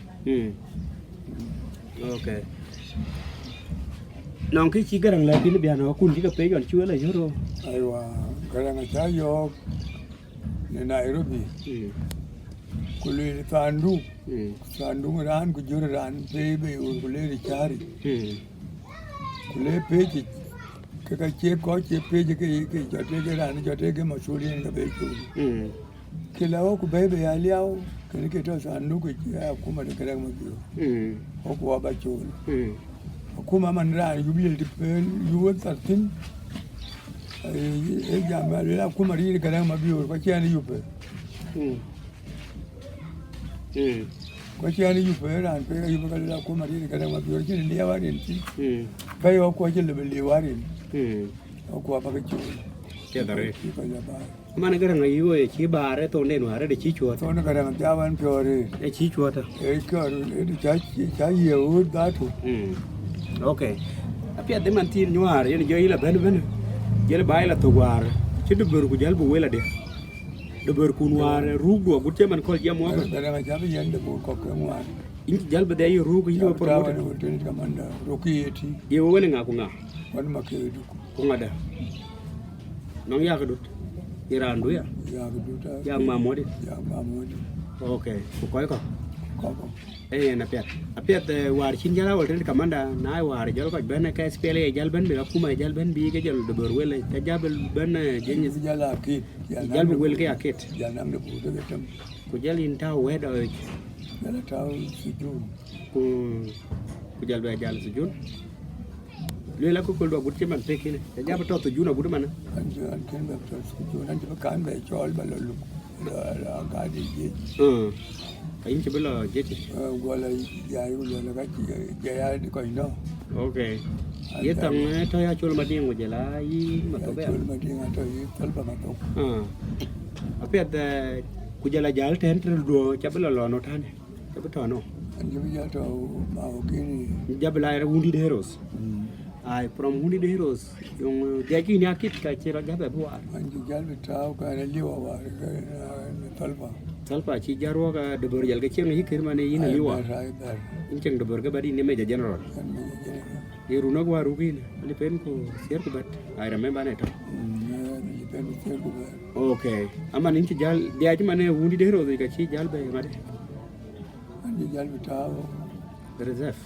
Speaker 1: okay nong ki chi garang la tin bian ho kun ki ka pe yon chua la yoro
Speaker 2: ai wa garang cha yo ne Nairobi kule sandu ran ku jur ran pe be ur kule ri chari kule pe ji cái chế có chế pe ji cái cho te ran cho te cái masuli ne be ku ke la ku be be aliao cái to sandu ku ya ku ma de garang ma biyo o ku ba chul ku ma man ran yu bil di pen yu wa tartin e jama la ku ma ri garang ma biyo ko che ni yu pe ko ci ani yu pe ran pe yu pe la ko mari ka ma bi ci li warin ci pe yo ko ci le li warin o ko ba ka ci
Speaker 1: ke dare
Speaker 2: ci ko ya ba
Speaker 1: man garang ayi wo ci bare to ne no are de ci chuo
Speaker 2: to ne garang ja wan pyore
Speaker 1: e ci chuo ta
Speaker 2: e ko e cha ye u da to
Speaker 1: okay apia de man tin nyuar yen jo ila ben jele bai la to war ci de ber ku jal bu wela de ber kun war rugo gutte man kol jam wa
Speaker 2: garang ja bi yende bu ko ko war
Speaker 1: in jal be de rugo yi por
Speaker 2: mo to ni kamanda rokiyeti
Speaker 1: ye wo ne nga ku nga
Speaker 2: wan ma ke du
Speaker 1: ku nga da nong ya ka dut irandu ya
Speaker 2: du ta
Speaker 1: ya ma modi okay ku koy ko na piat war chin jala wal ten kamanda na war jal ko ben ka spele jal ben be kuma jal ben bi ke jal de ber wele ta jabel ben jenye
Speaker 2: jala ki
Speaker 1: jal bu wel ke aket
Speaker 2: jal nam de bu de tam
Speaker 1: ku jal in ta wedo
Speaker 2: jala ta sujun
Speaker 1: ku jal be jal sujun le la ko ko do butte man pekine ta jaba to sujuna budu man
Speaker 2: an ken be to sujun an kan be chol ba lu la ga di je
Speaker 1: kayin ci bela jeti
Speaker 2: wala ya yu la ga ci ya di ko no
Speaker 1: okay yetang to ya chul mading mo jela yi ma to be
Speaker 2: chul mading to yi tol ba ma to
Speaker 1: apet ku jala jal ten tre do ca bela lo no tane ca beto no
Speaker 2: an ji ya to ma o kini
Speaker 1: jabla era wundi de heroes ai from wundi de heroes yung dia ki ni akit ka chira gabe bo
Speaker 2: an ji jal betaw ka na liwa wa tolba
Speaker 1: salpa ci jarwo ka de bor jal ga ceng hikir mane yina liwa in ceng de bor ga badi ne meja general yeru no waru gin ali pen ko ser ko bat ai remember ne to okay aman in ci jal dia ci mane wundi de heroes ga ci jal be ngade
Speaker 2: an ji jal betaw
Speaker 1: reserve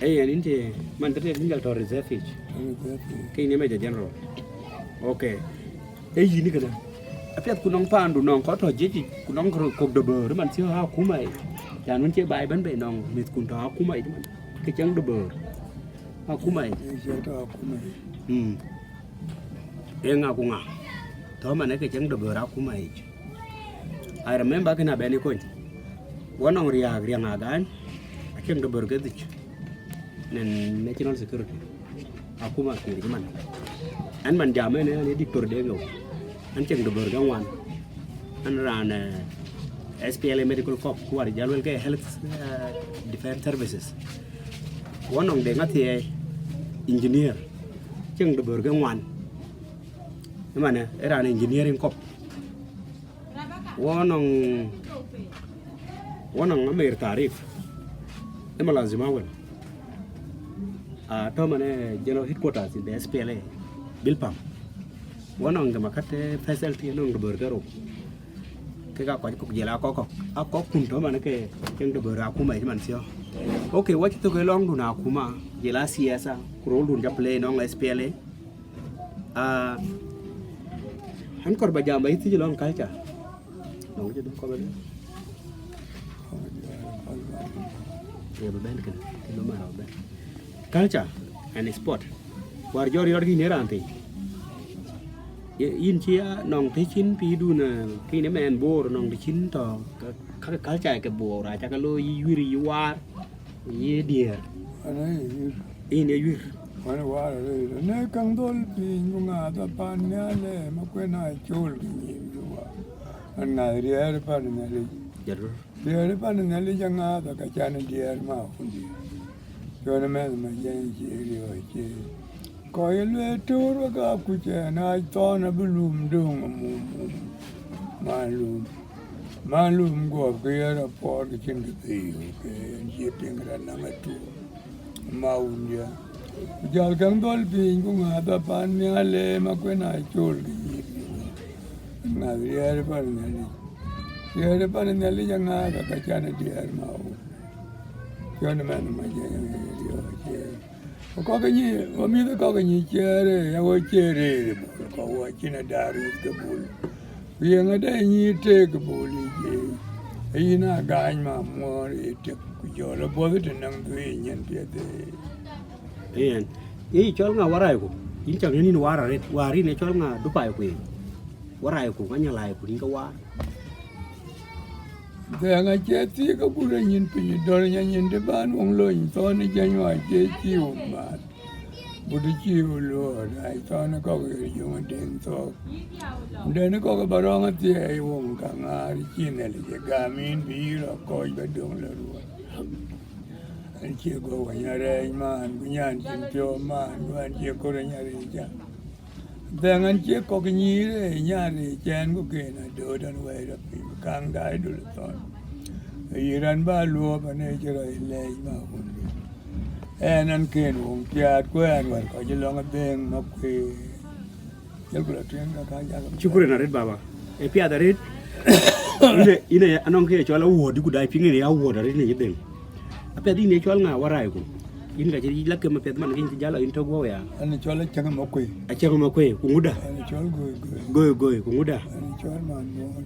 Speaker 1: en inte man tete dingal to reserve ke ne meja general okay yini kada apiat kunong pandu nong ko to jiji kunong ko de ber man sio ha kumai jan mun che bai ban be nong mit kun to ha kumai man ke chang de ber ha kumai nga ku nga to man ke chang de ber ha kumai I remember kana be ni ko wonong riag riang agan a chang de ber ke dich nen national security akuma ke man an man jame ne ni diktor de ngo an cheng de ber gangwan an ran SPLA medical corps kuar jalwel ke health defense services wonong de ngati engineer cheng de ber gangwan mana era engineering corps wonong amer tarif ema lazima wen to mane general headquarters in the SPLA bilpam wonong de makate facility nong de ber garo cái gặp có cục gì là có cùng đó mà nó kề chân được bờ ra cũng mày chứ mình xíu ok what tôi cái long đồ nào cũng mà gì là CS role đồ chấp play nong SPL hắn còn bây giờ mấy thứ gì long cái chả đâu chứ đúng có bên ya bên cái nó mà đâu bên culture and sport war jori orgi ne ranti in chia nong thế chín pi du na khi ne men bor nong thế chín to các culture cái bor ra cha cái lôi yuri war ye dia in ye yuri
Speaker 2: Mana war le ne kang dol pi ngunga ta pan ne le ma kwe na chul ni wa an na rier pan ne le
Speaker 1: jarur
Speaker 2: rier pan ne le janga ta ka chan rier ma hundi yo ne me ma yen ji ri wa ji ko ye le tur wa ka ku che na to na bulum dung mu malum go ke ra por ke chin ke ke ji ting ra na ma tu ma unja Jal kang dol pin kung ada pan niya le makwena chul ki na riere pan nali yang ada kacana diar mau yon man ma je yo che ko ka ni o mi ko ka ni chere ya wo chere ko wa china daru ke bul yang ada ni te ke bul je ina gain ma mo te ku jo lo bo de nang dui nyen pe de
Speaker 1: Ini chol nga warai ko in chang ni wari ne chol nga dupai ko warai ko nga nyalai ko ni ka war
Speaker 2: de nga che ti ka bura nyin pin do nya nyin de ban wong lo in to ni jan wa che chi u ma bu de chi u lo ai to na ko ge yu ma den to de ne ko ka baro nga ti ai wong ka nga ri chi ne le ge ga min bi ro ko ba dong lo ru anh chia cô vào nhà đây mà anh cũng nhà anh xin cho mà anh chia cô ra nhà đây cha, đang anh chia có cái nhí đấy nhà đây chén có kia là đỡ đàn về rồi càng đái được rồi, vì đàn ba lúa bên này chơi rồi lấy mà cũng được, anh kia uống chè quê anh vẫn có chỉ lo cái bèn mà quê, chỉ có là chuyện cái giá.
Speaker 1: Syukurin arit baba, epi ada arit, ini anong kia jual award di kudai pingin ya award arit ni jedeng. Apa di ne chol nga warai ko in ga jiri lakke ma pet man in ti jalo in to go ya
Speaker 2: Anh chol la changa ma koy
Speaker 1: a chego ma koy ku nguda
Speaker 2: anh chol goy
Speaker 1: ku nguda
Speaker 2: anh chol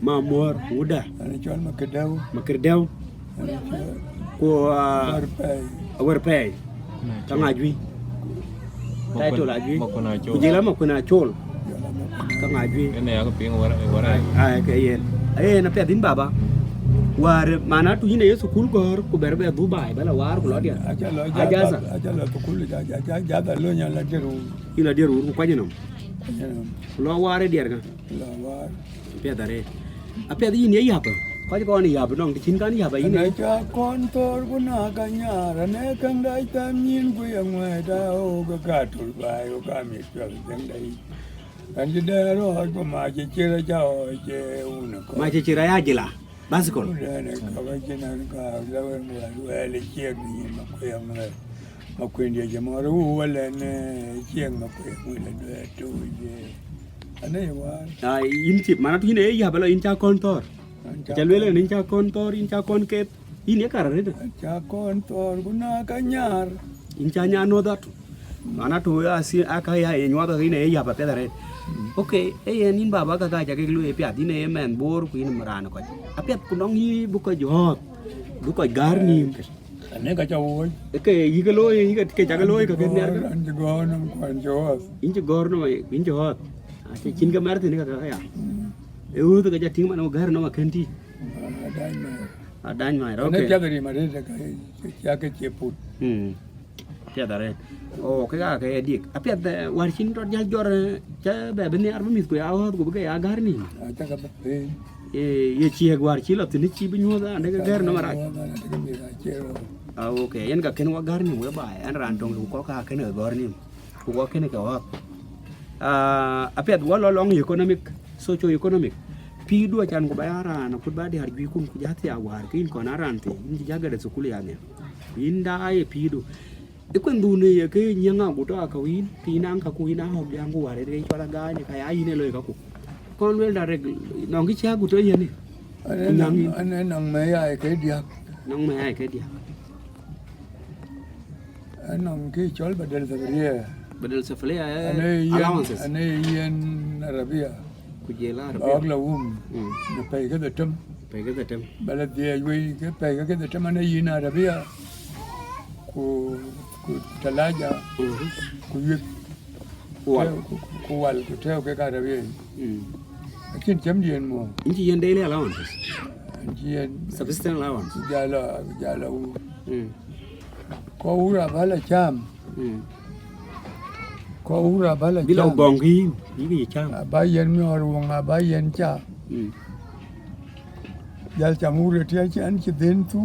Speaker 1: ma mor ku nguda
Speaker 2: anh chol ma kedaw
Speaker 1: makirdew
Speaker 2: anh chol
Speaker 1: ko
Speaker 2: pay
Speaker 1: war pay ta nga jui tay to la jui ku jela ma kuna chol ta nga jui
Speaker 3: Ini aku pengen warai.
Speaker 1: ai ke yen na pet din baba war mana tu hine yesu kul gor ku berbe Dubai bala war ku lo dia
Speaker 2: aja lo to kul ja lo nya la deru
Speaker 1: ila dia ru ku kwanyino
Speaker 2: ya
Speaker 1: lo ware dia ga
Speaker 2: la war
Speaker 1: pe dare apa di ni ya pa ko ni ya nong ti chin kan ya ba
Speaker 2: anh
Speaker 1: ini
Speaker 2: cha con tor ku na ka nya ra ne kang dai tam nyin ku yang we da o ka tul bai o ka mi cha deng dai kan ji da ro ko ma che ra cha o che una ko
Speaker 1: ma che chira ya jila basikol
Speaker 2: ne ka ba che na ka la we le che ni ma ko yang ma ko ndi je ma ru wala ne che ma ko mu le do tu je ane wa
Speaker 1: in chip mana tu hine ya bala in cha kon tor chalwele in cha kon tor in cha kon ket in ya karare de
Speaker 2: cha con tor ku na ka nyar
Speaker 1: in cha nya no dat mana tu ya si aka ya e nywa da hine ya ba pe dare okay nin baba ka ga ke lu e pya dine men bor ku in marana ko apet ku nong hi bu ko jot bu ko garni
Speaker 2: ane ka cha wo
Speaker 1: ke yi ke loy yi ke cha ke loy ka ke ner
Speaker 2: an ji go nam kwan jo
Speaker 1: in cha gor no in cha hot a che chin ka mar tin ka ya e u to ka ja ting ma no gar no ma kenti
Speaker 2: dai ma
Speaker 1: a dan mai
Speaker 2: ane
Speaker 1: okay
Speaker 2: cha gari ma de ka cha ke che put
Speaker 1: Tiada dare. Oh, ke dik. Tapi ada warsin ro jal jor cha be bene ar mis ko ya ho ko be ya gar ni.
Speaker 2: cha ka pe
Speaker 1: Ye chi gwar chi lo tin chi binyo da ande ga gar no mara. Ah okay, yan ka ken wa gar ni mo ba an ran tong ko ka ken gar ni. Ko ken ka wa. Tapi ada wala long economic, socio economic. Pi do chan ko bayara na ko ba di har bi kun ku jati a war kin ko na ran te. Ni jaga da sukuli ya ne. Inda ai pi do. Ikon duni ya ke nyanga buto akawin pinang ka kuina hok yang ku ware dei chola ga ni kaya ine loy ka ku kon wel da reg nong ki cha guto ye ni
Speaker 2: anh nong mấy ai cái điạc
Speaker 1: nong mấy ai cái dia
Speaker 2: anh nong cái chol badal sabria
Speaker 1: بدل سفلية allowances
Speaker 2: أنا ين عربية
Speaker 1: كجيلا
Speaker 2: أغلى
Speaker 1: عربية
Speaker 2: وهم نبي كذا تم
Speaker 1: بيجي تم
Speaker 2: بلد يجوي كبي كذا تم أنا ين عربية كو تلاجة كو يب كوال كتير كعربية لكن كم ين مو
Speaker 1: إنتي ين daily allowances
Speaker 2: ين
Speaker 1: subsistence allowance
Speaker 2: جالا كورا بلا كام كورا بلا
Speaker 1: بلا
Speaker 2: كام
Speaker 1: بونغين يجي كام
Speaker 2: باين ميورونga باين cha yal chamure tia chan chi den tu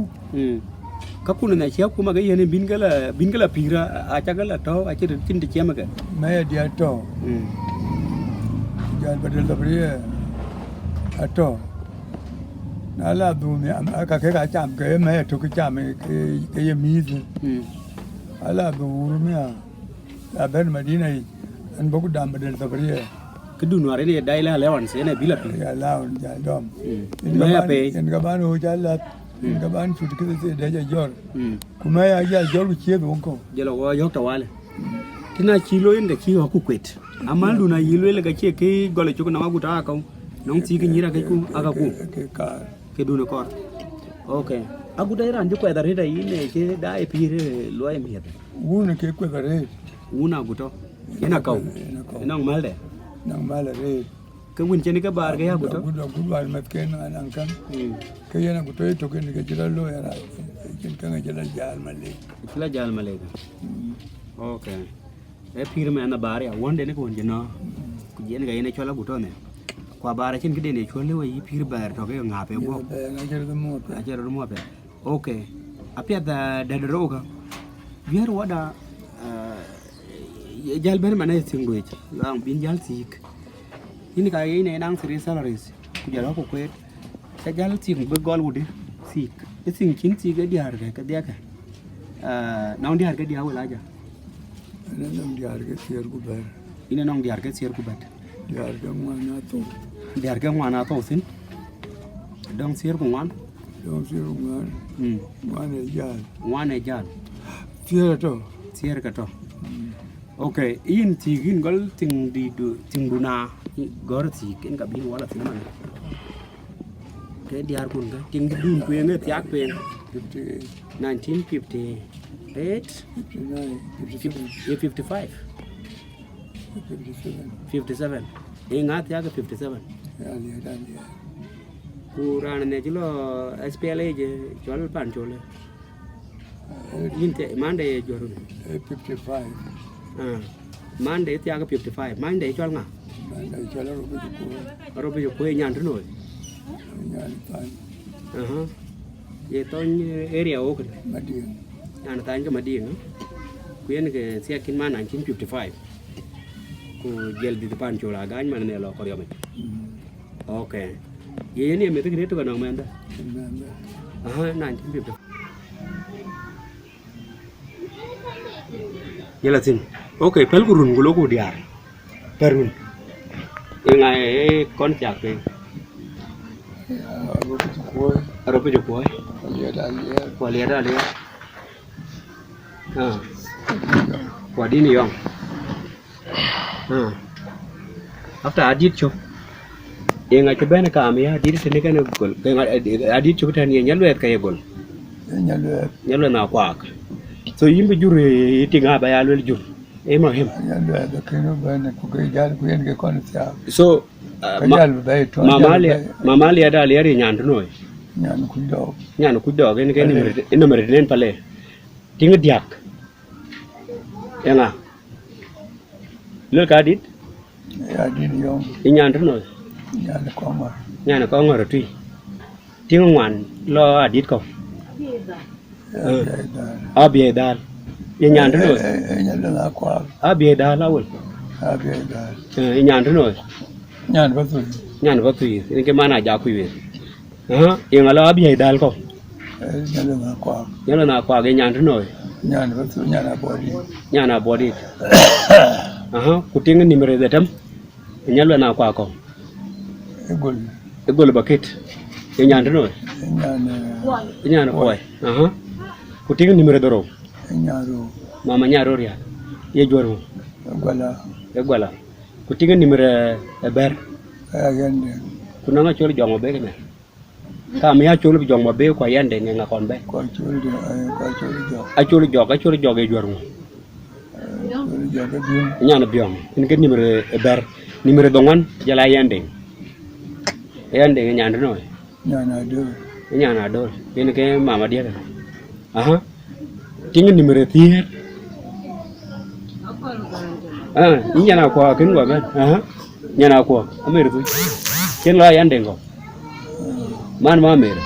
Speaker 1: kapun na chia kuma ga yen bingala pira achagala to achir chinti chiama ga
Speaker 2: me dia to jal badal dabriye ato nala du ne aka ke ga cham ke me to ke cham ke ye miz ala du rumia la ben madina an bogu dam badal dabriye
Speaker 1: kedu nuare ne daila allowance ne bila pi
Speaker 2: ya laun ja dom
Speaker 1: me pe
Speaker 2: en gaban ho jalat en gaban chut ke se de jor kuma ya jor che do ko
Speaker 1: jelo go yok tawale kina kilo inda kiwa ku kwet amma luna yilo le ga che ke gole chuko na maguta ka nong ti ke nyira ke ku aga ku
Speaker 2: ke ka
Speaker 1: ke duna kor okay aguta ira nju ko da reda yine ke da e pire lo e miete
Speaker 2: wuna ke ko gare
Speaker 1: una aguto ina kau ina malde
Speaker 2: nang mala re
Speaker 1: ke win cheni ke bar ke aguto
Speaker 2: gudwal mat ken anan kan ke yana guto to ken ke jira lo yara ken kan jira jal male
Speaker 1: kila jal malega okay e pire me na bar ya wonde ne ko jeno ku jen ga ina chola guto ne kwa bar chen ke de ne chole we pire bar to ke nga pe go
Speaker 2: na jira mo
Speaker 1: a jero mo pe okay apia da roga biar wada jal ben mana singwech lang bin jal sik ini ka ini nang siri salaries ku jalo ko kwet ka jal sik be gol wudi sik e sing chin sik e diar ka dia ka nang diar ka dia wala ja
Speaker 2: nang diar ke sier ku ber
Speaker 1: ini nang diar ka sier ku bat
Speaker 2: diar ke ngwana to
Speaker 1: diar ka ngwana to sin dong sier ku ngwan
Speaker 2: dong sier ngwan ngwane jal sier ka to okay in tigin gol ting di du ting duna gor tigin ka bin wala tin man ke diar kun ga ting dun ku nge tiak pen 1958 55 57 nga tiak 57 kuran ne jilo SPLA je jol pan jole inte mande jorun 55
Speaker 1: Monday ti aga 55 Monday chol nga
Speaker 2: Monday chol
Speaker 1: robe yo ko nyan rno
Speaker 2: tan
Speaker 1: ye ton area o ko
Speaker 2: madin
Speaker 1: nyan tan ga madin ku yen ke sia kin ma 1955 ku gel di depan chola gañ man ne lo ko yo me okay ye ni me te to ga no me anda 1955 yela tin okay pel gurun gulo ko diar perun ngai kon chak pe aro pe jo koy ko le da le ko di ni yong after adit chok ngai ke ben ka me adit te ne kan gol ngai adit chok tan ye nyalwet ka ye gol nyalwet na kwak so yimbe jure tinga ba ya lel jur e ma hem
Speaker 2: da kino bane ku ga jal ku yen ge kon sia
Speaker 1: so
Speaker 2: mamalia
Speaker 1: mamalia da le ri nyan no nyan ku do gen gen ni mere nen pale tinga diak yana le ka dit
Speaker 2: ya dit yo
Speaker 1: nyan no nyan ko ngor tui tinga ngwan lo adit ko abie dal ye nyan no
Speaker 2: la kwa
Speaker 1: abie dal awul nyan no nyan ba tu ni ke mana ja ku we ye ngala abie dal ko nyala na kwa ge nyan no nyana body ku tinga ni mere da tam nyala na kwa ko egol bucket Ye nyan no. Ye nyan ko. Ku tinga nimero doro.
Speaker 2: Nyaro.
Speaker 1: Mama nyaro ria. Ye jor.
Speaker 2: Gwala.
Speaker 1: E gwala. Ku tinga nimero ber.
Speaker 2: Agany.
Speaker 1: Ku na nga chol jongo be ne. Ka mi a chol jongo be ko yande nga kon be.
Speaker 2: Ko chol de ko chol jo.
Speaker 1: A chol jog e jor.
Speaker 2: Jo ga biom.
Speaker 1: Nyana biom. In ke nimero ber. Nimero dongan jala yande. Yande nyanda no.
Speaker 2: Nyana do.
Speaker 1: Nyana do. Ini ke mama dia kan. Aha. Tinga nimero tier. Ini nyana ko kin gua kan. Aha. Nyana ko. Amer tu. Ken la yande ngo. Man ma mer.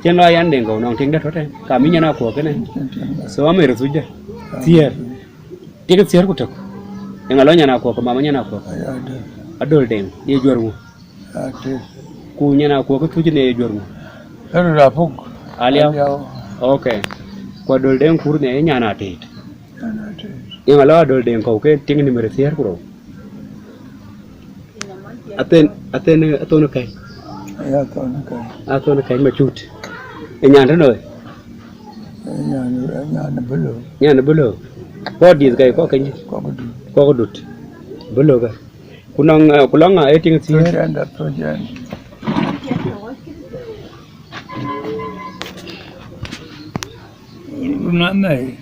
Speaker 1: Ken la yande ngo nong ting dat hote. Kami nyana ko kan. So amer tu je. Tier. Tinga tier ku tok. Engalo nyana ko mama nyana ko. Adol deng. Ye jor mu.
Speaker 2: Ate.
Speaker 1: Ku nyana ko tu je ne jor mu.
Speaker 2: Eru rapuk.
Speaker 1: Aliao. Okay. Kwa dol deng kur ne nyana te.
Speaker 2: Nyana te.
Speaker 1: Engalo dol deng ko ke ting nimero tier ku ro. Atene kai.
Speaker 2: Ya ton kai.
Speaker 1: Atone kai ma chut. Nyanda no.
Speaker 2: Nyana bulu.
Speaker 1: Nyana bulu. Ko dis kai ko kan ko dut. Bulu ga. Kunang e ting tier.
Speaker 2: Projan.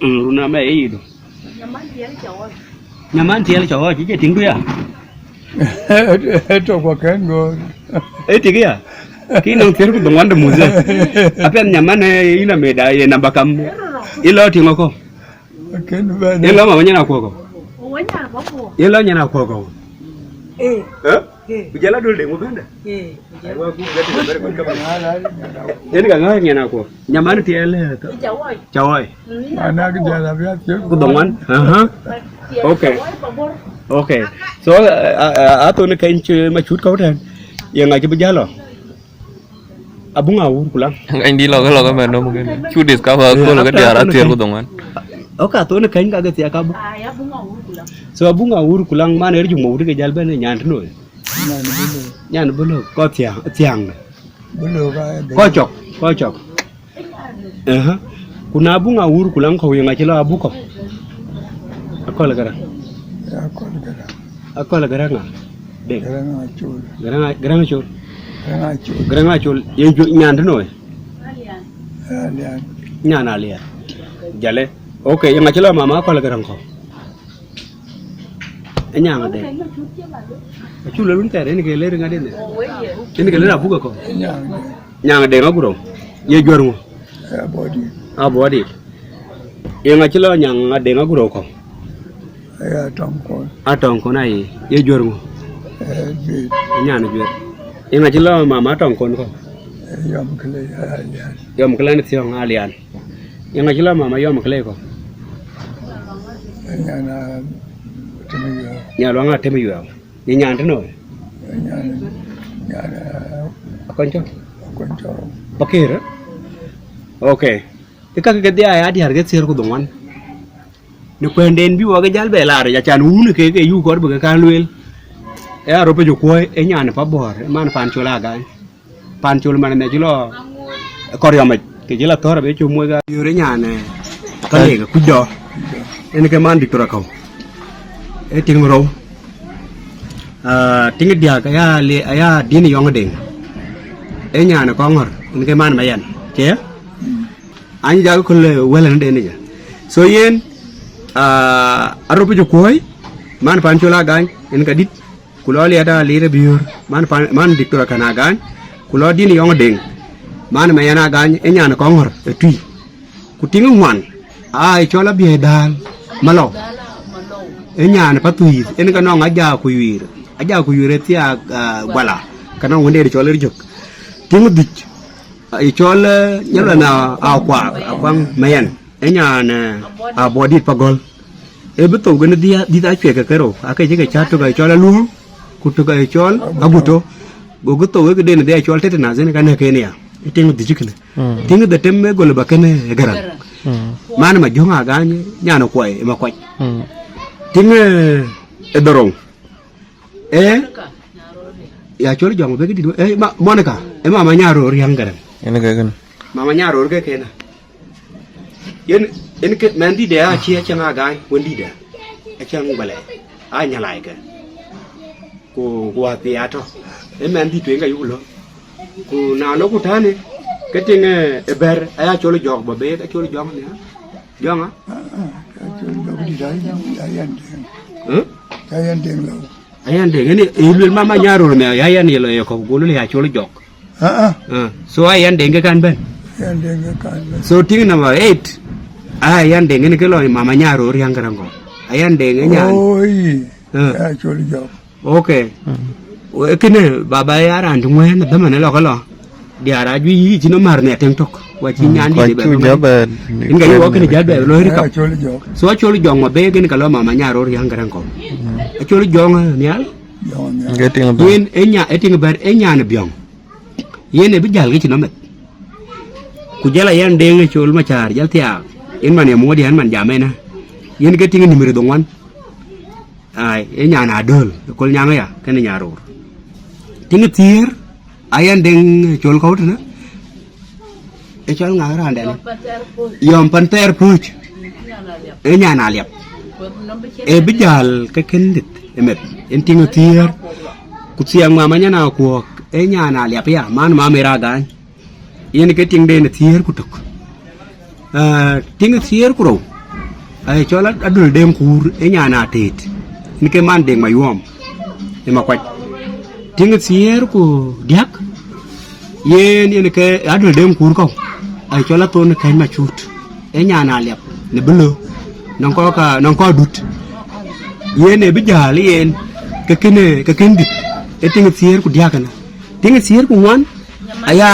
Speaker 1: Runa mai ido. Nyaman tiel chawo chi ting du ya.
Speaker 2: Eto kwa kengo.
Speaker 1: Tiki ya. Kino tier ku dongan de muze. Apen nyaman ina meda ye namba kam. Ilo tingo ko.
Speaker 2: Ken ba.
Speaker 1: Ilo mama nyana ko ko. Ilo nyana ko ko. Bijala dul de mo benda. Wa ku gati da bare ko ba. Yen ga ngai nyana ko. Nyaman tiel. Chawai.
Speaker 2: Ana ga jala biya tier
Speaker 1: Ku dongan. Okay. Okay. So atone kain che ma chut ko tan. Ye ngai che bijalo. Abunga ur kulang.
Speaker 3: Anh đi lo cái mà nó mungkin. Chu discover ko lo cái dia ratir ko dongan.
Speaker 1: Okay, atone kain ka ga tiya ka bu. So abunga ur kulang man er jumo ur ke jalbe ne nyan no. Nyan bulu ko tiang.
Speaker 2: Bulu ga.
Speaker 1: Ko chok. Kuna abunga ur kulang ko ye ngai che lo abuko. Akola gara.
Speaker 2: Ya kon gara.
Speaker 1: Akola gara nga. De.
Speaker 2: Garanga chul.
Speaker 1: Garanga chul.
Speaker 2: Garanga chul.
Speaker 1: Garanga chul ye nyan no.
Speaker 2: Alian.
Speaker 1: Nyan alia. Jale. Okay, yang ngachelo mama akola gara ko. Nyang de. Chul lun tere ni ke le ngade ne. Ni ke le abuko ko. Nyang de ngaguro. Ye jor mo.
Speaker 2: Ya body.
Speaker 1: Body. Ye ngachelo nyang ngade ngaguro ko.
Speaker 2: Ya tongko.
Speaker 1: Atong ko nai ye jor mo.
Speaker 2: Bit.
Speaker 1: Nyana jor. Ye ngachelo mama tong ko ko.
Speaker 2: Yom kle alian.
Speaker 1: Yom kle ni tiong alian. Ye ngachelo mama yom kle ko.
Speaker 2: Nyana temiyo.
Speaker 1: Nya lo nga temi yo. Ye nyan no.
Speaker 2: Nyana
Speaker 1: Koncho.
Speaker 2: koncho.
Speaker 1: Pakir. Okay. Ika ke dia ya di harga sir ko dongan. Ni kwenden bi wa ga jal be la ya chan unu ke yu ko be ka luel. E aro pe jo ko e nyan pa bor man pan chola ga. Pan chol man ne jilo. Koryo ma ke jila tor be chu mo ga yure nyan ne. Ka le ga kudo. En ke man diktora ko. E ting ro. Ting dia ka ya le ya dini yong ding. E nyan ko ngor en ke man ma yan. Ke? Ani jago ko le wala de ni. So yen aro pe jo ko man pan chola ga en ka dit kuloli ada lire biur man diktora kana gan kulo dini yong ding man ma yana gan enya na kongor tui kutingu wan ai chola bi dal malo enya na patui en ka no aja ku yire tia wala kana wonde de chola jok tingu dik ai chola nyala na akwang mayan enya na body pagol e beto gane dia chwe ka kero akai je ka chato ga chola lu kutu ga chol aguto go goto we de ne dia chol tete na zene kana kenya itingu dijikne tingu de temme gol bakane garan man ma jonga ganye nyano koy ma koy tingu e dorong ya chol jong be di Monica mama nyaro riang garan
Speaker 3: Ene gagan.
Speaker 1: mama nyaro ke kena yen ke mandi de a chi changa gai wendi de a chang bale a nya lai ke ko ati ato mandi tu nga yulo ko na lo ku tane ke ting e ber a chol jog ba be a chol jong ne jong a ayan de ngene ilul mama nyaro me ayan yelo ko gulu ya chol jog so ayan de kan ben so ting number 8 ayan de ngene ke lo mama nyaro riang garango ayan de ngene
Speaker 2: oi ya choli jog
Speaker 1: okay kene baba ya ran ngwen da man lo ko lo diara ju yi ci no mar ne ten tok wa ci ñaan di be nga yo ko ni jadbe lo ri ka so choli jog ma be gene ka lo mama nyaro riang garango choli jog nyal
Speaker 3: Getting a
Speaker 1: yen enya eting ber enya ne byong yene bi jal gi ci no met ku jala yan de nga chol ma char jal tia in man mo di han man jame na yen ga tinga nimero do wan ai e nya na dol ko nya nga ya ken nya ro tinga tier ayan deng chol ko na e chol nga ra de yom panter puch e nya na liap e bijal ka ken dit e met en tinga tier ku siang ma nya na ko e nya na liap ya man ma mera gan yen ke ting de na tier ku tok ting tier ku ro ai chola adul dem kur e nya na tet ni ke man de mayom e ma kwat ting tier ku diak yen ke adul dem kur ko ai chola to ne kai ma chut e nya na lep ne belo non ko dut yen e bijal yen ke ken dit e ting tier ku diak na ting tier ku wan aya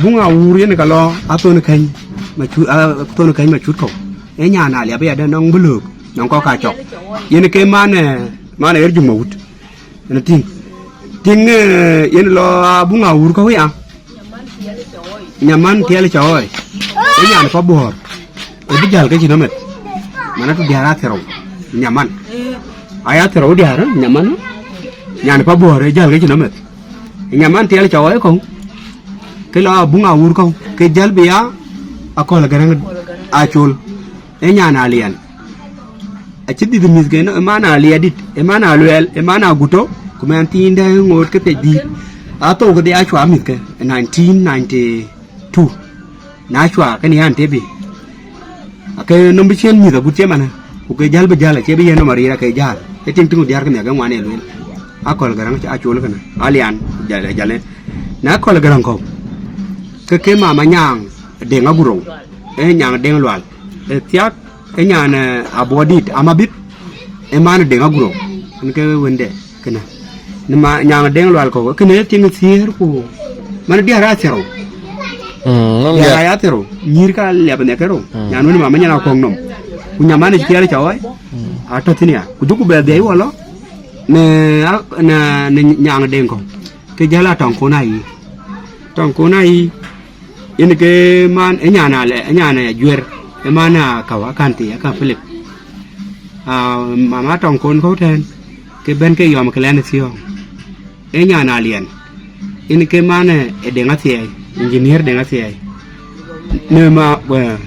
Speaker 1: bunga ur yen kalo atone kan ma chut ko e nya na le ba da nong buluk nong ko ka chok yen ke mane er jumut na ting yen lo bunga ur ko ya nyaman tiele choy e nya na pa bor e bijal ke chinomet mana tu diara tero nyaman aya tero diara nyaman nhà nó bùa rồi giờ cái gì nó mệt nhà man tiệt là cháu ấy không cái lo bunga ur không cái gel bia à coi là cái răng à chul ấy nhà nào liền à chết đi mình cái nó em nào liền đi em nào luyện em nào Aguto cũng anh tin đây ngồi cái gì à tôi cái đi ai chua mình cái 1992 nãy chua cái này anh thế bị cái nông bị chen mình là bút chế mà nè cái gel bây giờ là chế bây giờ nó mà ra cái gel cái tiếng tiếng của gel cái này cái ngoan này luôn akol garang cha achul kana alian jale na akol garang ko ke mama nyang de ngaguro e nyang de lwal e tiak e nyana abodit amabit e man de ngaguro ke wende kana ni ma nyang de lwal ko ke ne ting sier ko man dia ra sero ya tero nyir ka le bane kero nyanu ni mama nyana ko nom ku nyamane tiare chawai atatinia ku duku be de wala ne nyang deng ko ke jala tong ko nai in ke man enya na juer e mana kawa kanti ka philip mama tong kon ko ten ke ben ke yom ke len sio enya na lien in ke man e denga tie engineer denga tie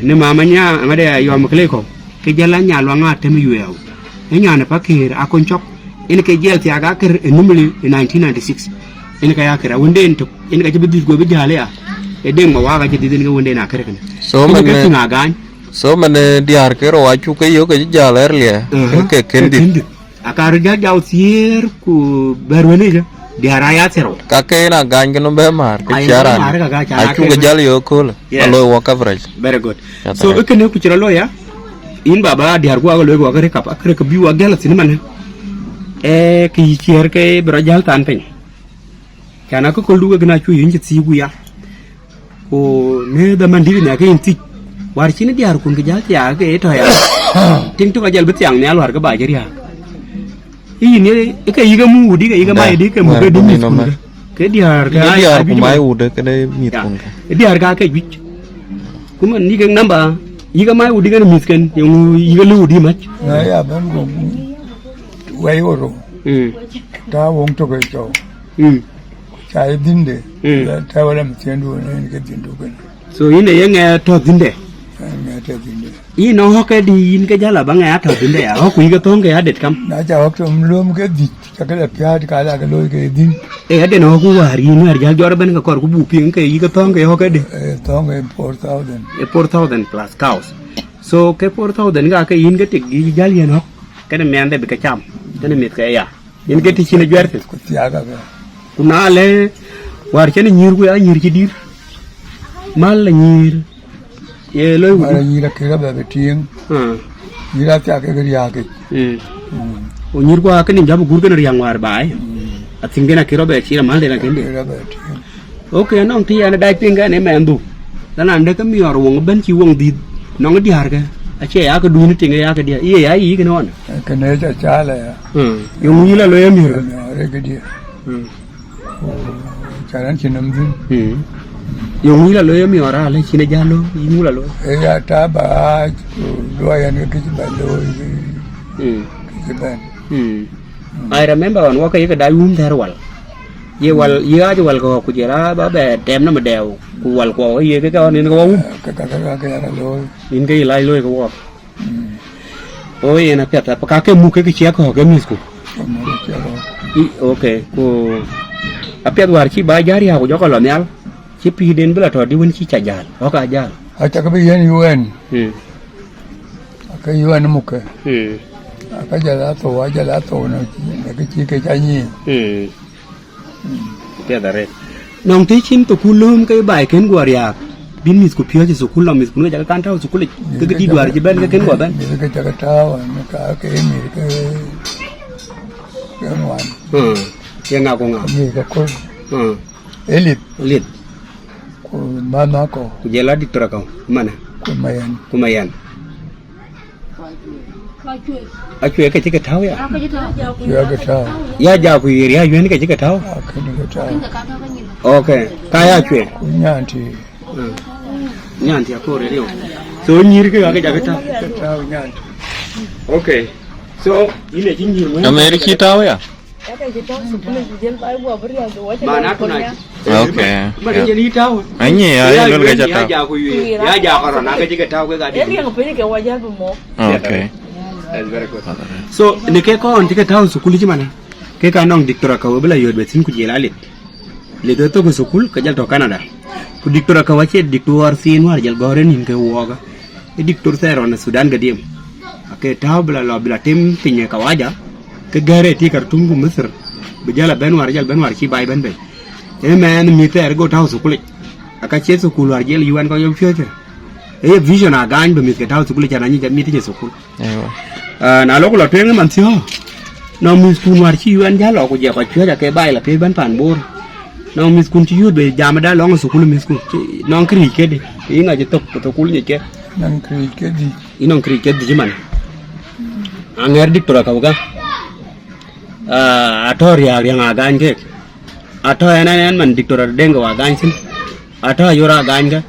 Speaker 1: ne mama nya ngade yom ke le ko ke jala nya lo nga tem yuew enya na pakir akon chok in ke jel ti aga ker numuli 1996 in ka yakira wonde en to in ka jibi go be jale ya e dem ma waga jidi den wonde na kere kana
Speaker 3: so man diar ke ro achu ke yo ke jale erle ke kendi
Speaker 1: akar jaw sier ku berwene ja diara ya tero
Speaker 3: ka ke na gan ke no be mar ke chara achu ke jale yo ko lo wa coverage
Speaker 1: very good so ikene ku chira lo ya in baba diar go lo go kare kap akre ke biwa gala sinman ki chier ke brojal tan pen kana ko koldu gna chu yin ci sigu ya ko ne da mandiri ne ke inti war ci ne diar kun ke jal ya ke to ya ting tu ga jal bet yang ne alwar ga ba jariya yi ne ke yiga mu di ga yiga mai di ke mu ga di mi kun ke diar ga
Speaker 3: diar ku mai u de ke de mi kun
Speaker 1: diar ga ke wich kuma ni ga namba yiga mai u di ga mi ken yiga lu di mach
Speaker 2: na ya ban go way oro ta wong to ke cho cha din de ta wala mtindo ne ke din do ben
Speaker 1: so ine ye nge to dinde
Speaker 2: ne ta din de
Speaker 1: i no ho ke di in ke jala ba nge to dinde ya ho ku ke tong ke adet kam
Speaker 2: na cha ho to mlum ke di cha ke la pya ka la ke lo ke din
Speaker 1: e ade no ku wari ni ar jal jor ben ka kor ku bu pin ke i ke tong ke ho ke di
Speaker 2: tong e 4000
Speaker 1: e 4000 plus cows so ke 4000 ga ke in ke tik gi jal yen ho ke ne mende be ke cham ke ne mit ke ya in ke ti chine jwerte
Speaker 2: ku tiya ga ba
Speaker 1: kuna le war chene nyir ku ya nyir ki dir mal la nyir ye loy wu
Speaker 2: mara ni ra ke ga ba ting ni ra ta ke ga ya ke
Speaker 1: o nyir ku ka ni jabu gur ke ne yang war bai a tingena ki robe chi la mal de la kende
Speaker 2: ra ba ting
Speaker 1: okay nong ti ana dai pinga ne mendu dan ande ka mi or wong ben chi wong di nong di har ke a che ya ka du ni tinga ya ka dia ye ya yi ke non
Speaker 2: ke ne cha la ya
Speaker 1: yo mu la lo ya mi ro
Speaker 2: re ke dia cha ran chin nam din
Speaker 1: yo mu la lo ya mi ora le chi ne ja lo yi mu la lo
Speaker 2: ya ta ba lo ya ne ke ba lo ke ba
Speaker 1: I remember on waka yaka dai ter wal ye wal ye aja wal ko ku jera ba be tem na ma dew ku wal ko ye ke ka ni ko
Speaker 2: ka ya lo
Speaker 1: in ke lai lo ko wa o ye na peta pa ka ke mu ke chia ko ke mis ku okay ku a pet war chi ba jari ha ku jo ko lo nyal chi pi den bla to di won chi cha jal o ka jal
Speaker 2: a cha ka bi yen UN ka UN mu ke ka jala to na ke chi ke cha ni
Speaker 1: peta re nong ti chin to ku lum ke bai ken gwa ya bin mis ku pyo chi su ku lo mis ku ne ja kan ta su ku le ke di dwar ji ben ke ken gwa ben
Speaker 2: ke cha ka ta wa ka ke mi ke wan
Speaker 1: ye nga ko nga
Speaker 2: ni ka ko elit ko mana ko
Speaker 1: ku jela di tora ko mana
Speaker 2: ko mayan
Speaker 1: kumayan a chue ke chike thau ya
Speaker 2: ya ga ta
Speaker 1: ya ja ku yiri ya yuen ke chike thau
Speaker 2: ka ni ga ta
Speaker 1: okay ka ya chue
Speaker 2: nyan ti
Speaker 1: nyan ti ko re yo so nyir ke ga ja ke thau
Speaker 2: ta nyan
Speaker 1: okay so ile jin nyir mo
Speaker 3: Amerika tahu ya?
Speaker 1: mana ko na
Speaker 3: Okay.
Speaker 1: ma de ni thau
Speaker 3: Anyi ya lo ga
Speaker 1: ya
Speaker 3: tahu.
Speaker 1: ja ku yiri ya ja ko na ke chike thau ke ga di
Speaker 3: Okay.
Speaker 1: that's very good so ne ke ko on chike thau su kuli mana ke ka nong diktora ka wala yod be tin ku jela le do to ko sukul ka jal to Canada ku diktora ka wache diktor sin war jal gore nin ke woga e diktor sero na Sudan gadim ake taw bla lo bla tim pinye ka waja ke gare ti kartum gu Misr be jala ben war jal ben war chi bay ben be e men mi ter go taw sukul aka che sukul war jel yuan ko yo future e vision a gañ be mi ke taw sukul jana ni mi ti sukul
Speaker 3: Ewa.
Speaker 1: na lo ko lo teng man tio no mi skun war chi yuan jalo ko je ko chwe ke bay la pe ban pan bor no mi skun ti yud be jama da lo sukul mi skun non kri ke de inga je tok to kul ni ke
Speaker 2: nan kri ke di
Speaker 1: inon kri ke di man anger diktora ka uga ator ya yang agan ke ato enan man diktora dengo agan sin ato yura agan ga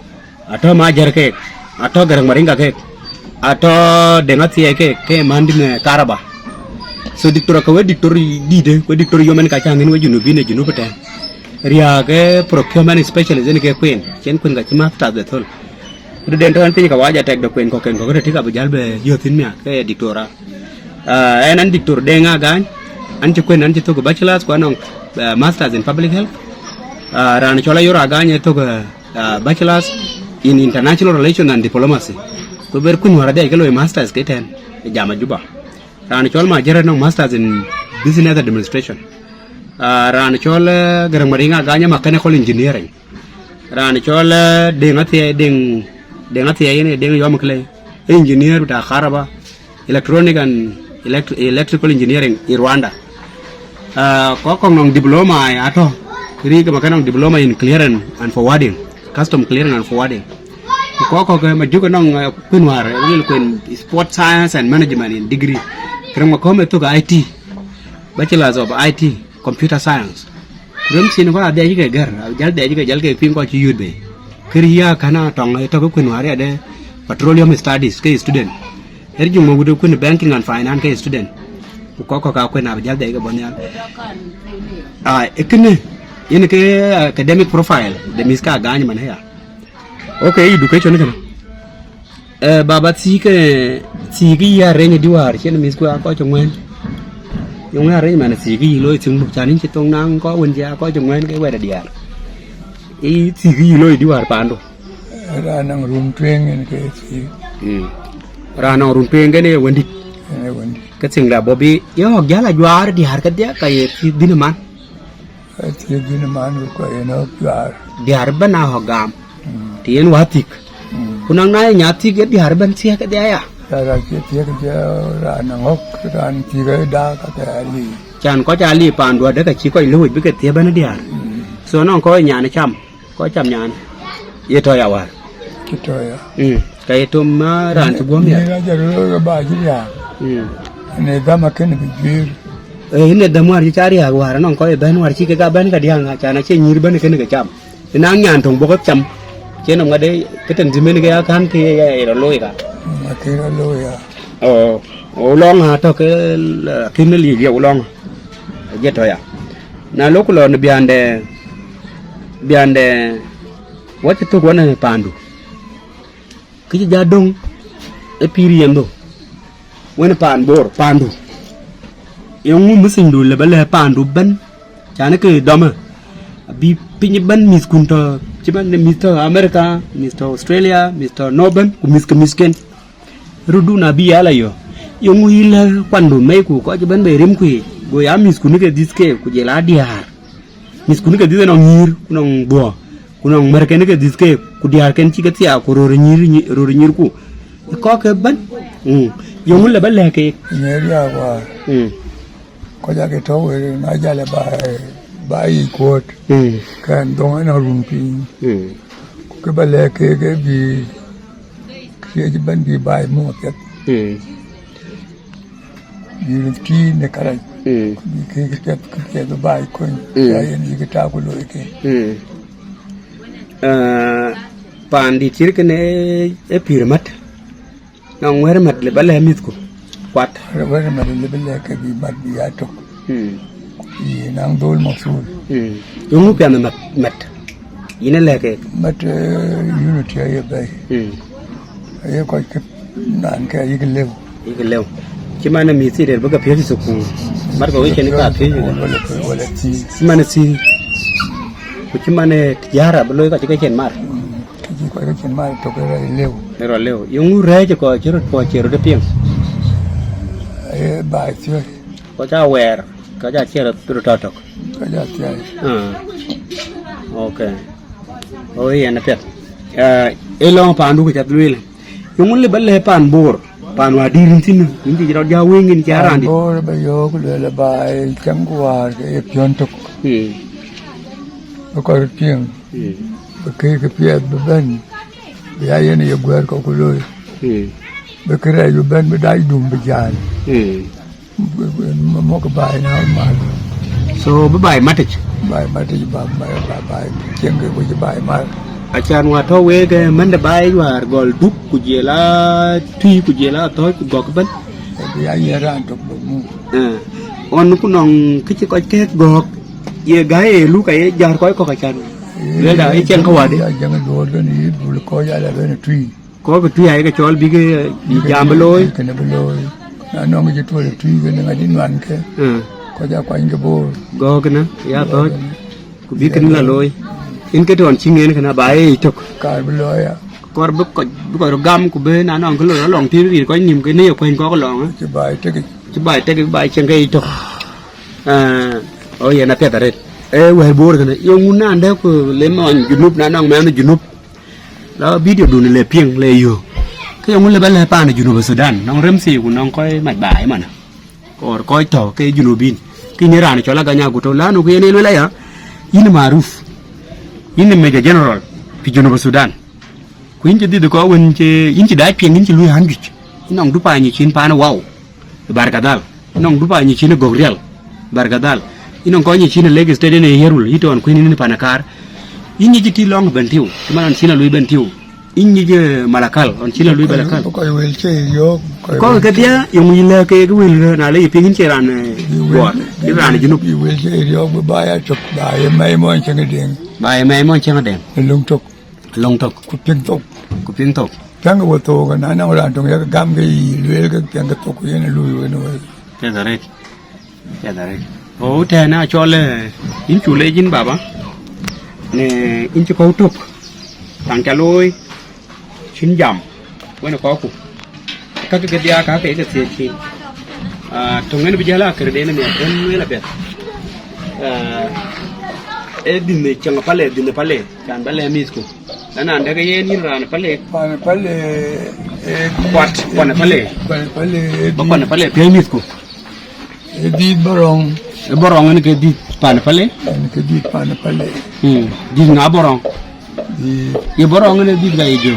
Speaker 1: ato majar ke ato garang maringa ke ato dengati ke mandine karaba so diktora ka we diktori dide ko diktori yomen ka changin we junu bine junu peten ria ke procurement specialist ni ke queen chen kun ga chima ta de thol du den tan pin ka waja tek de queen ko ken ko ti ka bujal be yotin mia ke diktora enan diktor denga gan anti queen anti to bachelors ko non masters in public health ran chola yora gan to bachelors in international relations and diplomacy ko ber kun wara de ke lo masters ke ten jama juba ran chol ma jere no masters in business administration ran chol garang maringa ganya mechanical engineering ran chol dengati yene deng yom kle engineer ta kharaba electronic and electrical engineering in Rwanda ko ko nong diploma ato ri ka makanong diploma in clearance and forwarding custom clearance and forwarding ko ma jugo nong kunwar wil kun sport science and management in degree krama ko me to IT bachelors of IT computer science rum sin ko ade yike gar jal ke pin ko ci yudbe kriya kana tong to ko kunwar ade petroleum studies ke student erju mo gudu kun banking and finance ke student có cả quên nào giờ đấy cái bọn nhau cái này ini cái academic profile de miska Agany man ya okay education kan baba si cái ya re ni diwar chen miska có trong nguyên yung ya re mà si cái lôi chung bục chan chỉ tông năng có quân gia có trong nguyên cái quay là diar si cái lôi diwar pan do
Speaker 2: ra nang room train cái si
Speaker 1: ra nang room train cái này quân đi cáiสิ่งlà bobby yo học giá là diwar diar cái dia cái dinaman
Speaker 2: thì cái man của cái nó là
Speaker 1: diar ban na hogam tien watik kunang nai nyati ke diar ban sia ke dia ya
Speaker 2: ra cái ra nang hok ra thì cái đa cái ali
Speaker 1: chan có cha li pan do da ka chi ko lui bi ke tie ban diar so non ko nya na cham ko cham nya ye to ya wa
Speaker 2: cái thôi à
Speaker 1: cái tum ran tu bom ya
Speaker 2: này ra rồi ba chỉ ya này ra mà cái này bị
Speaker 1: ini damwar ji cari ha war non ko ben war ci ga ben ga diang cha na che nyir ben ke ne ga cham na nyan thong bokot cham che no ngade ke ten jimen ga kan ke ro loi ga
Speaker 2: mà cái nó lôi à
Speaker 1: o long ha to ke kin li ye o long je to ya na lokulo ne biande wat to gona pandu ki ja dong e piriendo wona pan bor pandu yung musin du le bale pandu ban chana ke doma bi pinyi ban mis kunto chiban Mr. America Mr. Australia Mr. Noben ku misken rudu na bi ala yo yung hila kwandu mai ku ko chiban be rim ku go ya mis kunike diske ku je la diar mis kunike dize no ngir kunong bo kunong merkene ke diske ku diar ken chi ke tia ku ro nyir ku ko ke ban yung le bale ke
Speaker 2: nhớ ra qua có giá cái thấu rồi nói ra là bà ý cột cái đông nó rung pin cái bà lẹ cái gì cái bên bị bài mua cái gì tí này cái cái bài con cái gì cái tao của lối cái
Speaker 1: pan di chir cái này pyramid nó ngoe mặt le bale mit ko quạt
Speaker 2: rồi mà lên lên cái bị bắt bị át trục thì nàng đôi một số
Speaker 1: yung lúc nào mặt ina là cái
Speaker 2: mặt unity ấy vậy ấy coi cái nạn cái lều
Speaker 1: chứ mà nóมีสิเด็ดบ่กับเพียสิสุกูมัดก็ไว้เช่นก็เพียอยู่
Speaker 2: wala si
Speaker 1: มันสิกูchứ màเนี่ยยาระบ่เลยก็จะเช่นมัด
Speaker 2: coi cái chuyện mà tôi cái lều
Speaker 1: yung reจะก็จะรถพอเจรถเพียง
Speaker 2: bài chơi
Speaker 1: có cha aware có cha chia được trò trọc
Speaker 2: có cha chơi
Speaker 1: ok ôi anh biết elong pandu ke chat luil yung le balle pan bor pan wa dirin tin yung ti jaro jawe ngin charan di
Speaker 2: bor ba yo ku le bài chang kwa cái pion tok ko pieng cái pia ben ya yen ye gwer ko ku loy be kere yu ben be dai dum be jan mo ko bai na ma
Speaker 1: so be bai matich
Speaker 2: ba chen ke ko bai ma
Speaker 1: achan wa to we ke man de bai war gol duk ku jela tui ku jela toy ku gok ben
Speaker 2: ya ye ran tok mu
Speaker 1: on ku nong ki ko ke gok ye gai lu kai jar ko ka chan le da ai chen ko wa de
Speaker 2: jang do de ni bu ko ya la ben tui
Speaker 1: có cái tuy hay cái chól bị cái bị giảm lôi
Speaker 2: cái nó lôi nó mới chỉ thôi tuy cái nó đi loạn cái có ra quanh cái bô
Speaker 1: go cái nó ya thôi cũng biết cái là lôi in cái đoạn chinh nghe cái nó bài chụp
Speaker 2: cái lôi à
Speaker 1: có bức có gam của bên nó cái lôi nó lòng tí gì có nhìn cái này quên có cái lòng á cái bài chân cái chụp ôi giờ nó phải thật đấy về bùa cái này yêu muốn ăn đấy cứ lấy mà junub nó mang nó junubแล้ววิดีโอดูในเลยเพียงเลยอยู่ก็ยังมุ่งเลยไปเลยป่าในยูโนเบสุดานน้องเริ่มสี่คุณน้องก้อยหมัดบ่ายมันก็ก้อยต่อก็ยูโนบินที่นี่ร้านชอลกันยากุโตล้านโอเคนี่เลยอ่ะยินมารูฟยินเมจเจเนอรัลที่ยูโนเบสุดานคุณจะดีดูก็วันจะยินจะได้เพียงยินจะลุยฮันบิชน้องดูป่านี่ชินป่านะว้าวบาร์กาดัลน้องดูป่านี่ชินกอกเรียลบาร์กาดัลน้องก้อยนี่ชินเลกสเตเดนเฮรุลฮิตอนคุณนี่ป่านาคาร์ยินยี่ที่ลองเบนทิวที่มันชินลุยเบนทิว in je malakal on chila lui malakal
Speaker 2: ko wel che yo
Speaker 1: ko ke dia yung yile ke wil na le pingin che ran go di ran junub
Speaker 2: wel che yo ba ya chok ba ya mai mo chang ding
Speaker 1: bai mai mo chang den
Speaker 2: long tok ku ping tok tang wo to ga na ran tong ya gam ge wel ga tang ga to ku yen lui no
Speaker 1: ke dare o te na cho le in chu le jin baba ne in chu ko top tang cha lôi chín dầm với nó có cụ các cái dia cá cái gì trong cái bây giờ là cái đấy là mình là biết din này chẳng phải din pale chẳng phải là misco anh ăn cái gì như là pale quạt pale cái misco
Speaker 2: di borong
Speaker 1: này cái di pan pale di ngã borong di borong này di cái gì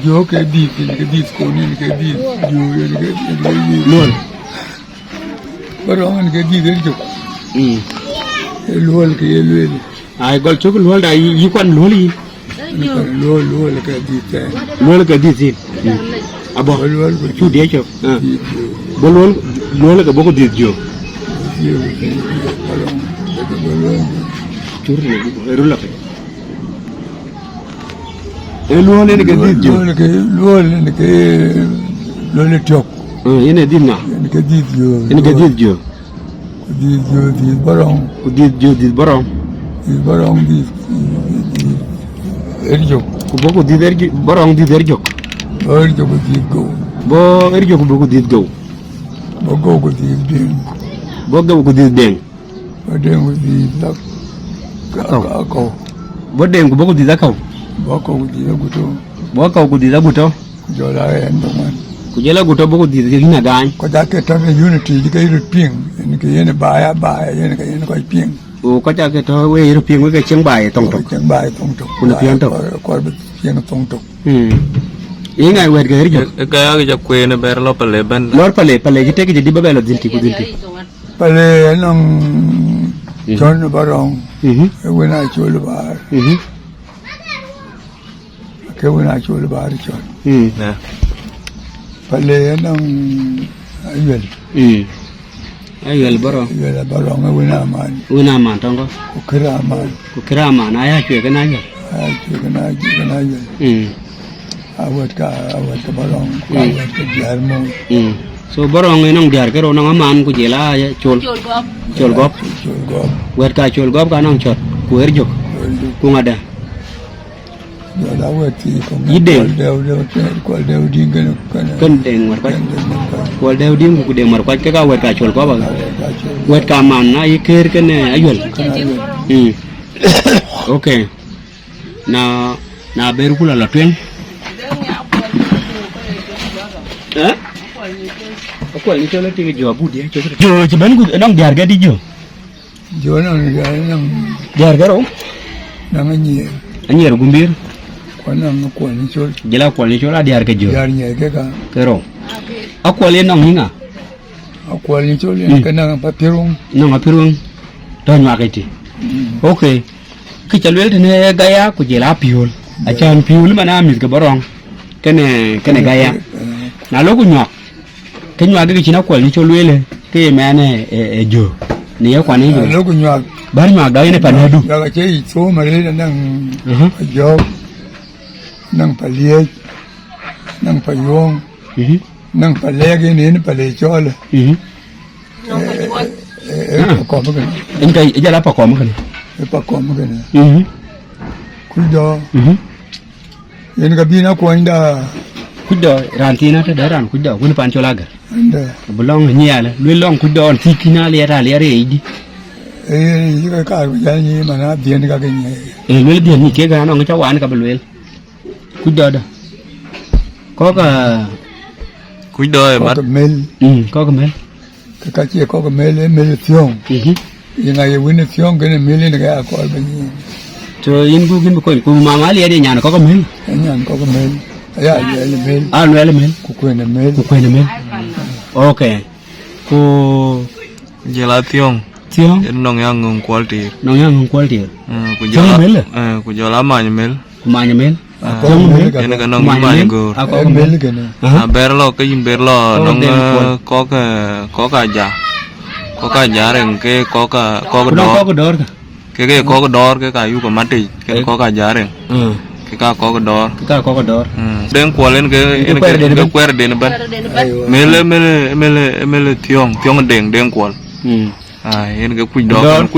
Speaker 2: jo ke di ko ni ke di jo ke di
Speaker 1: luôn
Speaker 2: barong ke di jo lol ke lol
Speaker 1: ai gol chok lol da yi kon lol yi
Speaker 2: lol ke di te
Speaker 1: lol ke di sin abo
Speaker 2: lol ko
Speaker 1: chu de chok bo lol ke boko di jo tur ne rula pe lol ne ke di jo
Speaker 2: lol tok
Speaker 1: ene di na
Speaker 2: ke di jo di barong
Speaker 1: di barong
Speaker 2: di erjo
Speaker 1: ku boko di derjo barong di derjo
Speaker 2: di go
Speaker 1: bo erjo ku boko di go
Speaker 2: go di ding
Speaker 1: bo go ku di deng
Speaker 2: deng di lak ko
Speaker 1: bo deng ku boko di zakau
Speaker 2: ko di Aguto
Speaker 1: bo ka ku di Aguto
Speaker 2: jo la en do man
Speaker 1: ku jela Aguto boko di na gan
Speaker 2: ko da ke tan unity ke ru ping en ke yen ba ya yen ke yen ko ping
Speaker 1: o ko ja ke to we ru ping we ke cheng bai tong tok
Speaker 2: cheng bai tong tok
Speaker 1: ku na pian tok
Speaker 2: ko be pian tong tok
Speaker 1: e ngai wer ke ri
Speaker 3: cái ja kwe ne ber lo pale ban
Speaker 1: lor pale ji te ke di ba belo dinti ku dinti
Speaker 2: pale nong John barong we na chul bar ke we na chul bar chon
Speaker 3: nè
Speaker 2: pale nong ayel
Speaker 1: ayel barong
Speaker 2: we na man
Speaker 1: tong ko
Speaker 2: ku kira man
Speaker 1: aya chwe ke na ya
Speaker 2: awat ka barong awat ka jarmo
Speaker 1: so barong nong jar ke ro nong man ku jela chol gop wer ka chol gop ka nong chot ku er jok ku ngada
Speaker 2: yo la wati ko
Speaker 1: Ideng.
Speaker 2: ko dew dinga
Speaker 1: kan deng war ka ko dew dim ku deng mar ka ke ka wer ka chol gop wer ka man na iker ke ne ayol okay na beru kula la twen ko ni chole ti jo bu dia jo ban ku nong diar ga di jo
Speaker 2: nong ya nong
Speaker 1: diar ga ro
Speaker 2: nang
Speaker 1: anyer gumbir
Speaker 2: ko nang ko ni chol
Speaker 1: jela ko ni chola diar ga jo
Speaker 2: yar nye
Speaker 1: ke ro akwale nong hinga
Speaker 2: akwal ni chol ke nang papirung
Speaker 1: nong apirung to nya ga ti okay ke chalwel ne ga ya ku jela piol a chan piol mana mis ga barong kene gaya na loku nyok ke nywa ga china kwal ni cholwele ke mane jo ni ya kwani jo
Speaker 2: loku nyok
Speaker 1: bar nywa ga ne panadu
Speaker 2: ga che so mare nang jo nang palie nang payong nang palege ni pale chol ko mo ga
Speaker 1: en kai jala pa ko mo kan
Speaker 2: pa ko mo ga ku do yen ga bina ko inda
Speaker 1: kuddo rantina ta daran kuddo kun pan cholaga
Speaker 2: anda
Speaker 1: bulong nyala lu long kuddo on tikina le ra idi
Speaker 2: yi ka ya ni mana bien ga ga ni
Speaker 1: lu bien ni ke ga no cha wan ka bulwel kuddo da ko ka
Speaker 3: kuddo e mat
Speaker 2: mel
Speaker 1: ko ka mel
Speaker 2: ka che ko ka mel fiong yi nga ye win fiong ga ne mel ni ga ko ba ni
Speaker 1: to yin gu gin ko mama le de nyana ko ka mel
Speaker 2: nyan ko ka mel ya mel
Speaker 1: no mel
Speaker 2: ku ko ne mel
Speaker 1: okay ku
Speaker 3: jelation
Speaker 1: Tiong.
Speaker 3: en nong yang ngung quality
Speaker 1: Nong yang quality.
Speaker 3: ku jola ma nyamel
Speaker 1: Kumanya mel.
Speaker 2: Tiong mel
Speaker 3: en ga nong ma nygo
Speaker 2: Ako mel gana.
Speaker 3: a berlo ke berlo nong ko ka ja reng ke ko ka
Speaker 1: dor.
Speaker 3: ke ko dor ke ka yu ko mati ke ko ka ja reng ke ka ko dor den kwalen ke en ke kwer den ban mele tiong den kwal en ke ku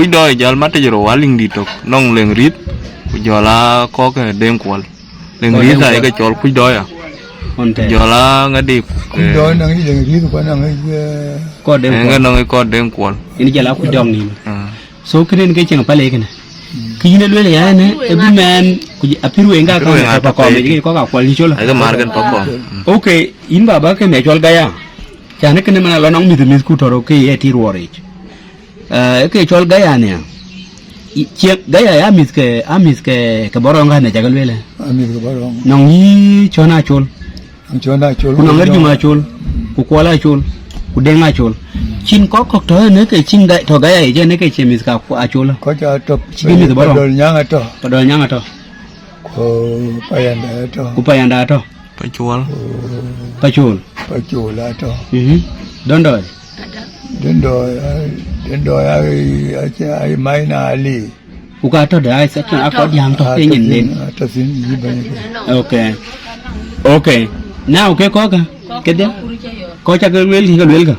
Speaker 3: do jal mate jero waling ditok nong leng rit ku jola ko ke den kwal leng rit ai ke chol ku do ya jola ngadi
Speaker 2: Do nang i leng rit ko nang
Speaker 1: Ko den
Speaker 3: en ga nong ko den kwal
Speaker 1: ini jala ku dong ni. So kenen ke cheng pale kana. Kine lele ya ne ebi man ku apiru enga ka ko me ko ka kwal ni chola.
Speaker 3: ai ga margan pako
Speaker 1: Okay, in baba ke me chol gaya. Chane kene mana lo nong mi ku toro ke e ti ruorich. Ke chol gaya ne. Che gaya ya amis ke boronga ne jagal wele.
Speaker 2: Ami ko barong.
Speaker 1: Nong yi chona chol.
Speaker 2: Chona chol.
Speaker 1: Ku nong junga chol. Ku kwala chol. Ku denga chol. Chin ko to ne ke chin ga to gaya je ne ke chemis ka ku achola.
Speaker 2: Ko cha to.
Speaker 1: Chimi de barong.
Speaker 2: Dol nyanga to.
Speaker 1: Padol nyanga to.
Speaker 2: Ko payanda to.
Speaker 1: Ku payanda to.
Speaker 3: pachual
Speaker 1: Pachol.
Speaker 2: Pachola to.
Speaker 1: Dondo.
Speaker 2: Dendo ai mai na ali.
Speaker 1: Ku ka to da sai kan akwa yang to ke nyin nen.
Speaker 2: Ta sin yi bane.
Speaker 1: Okay. Now ke ko ka. Ke de. Ko cha ke wel ka.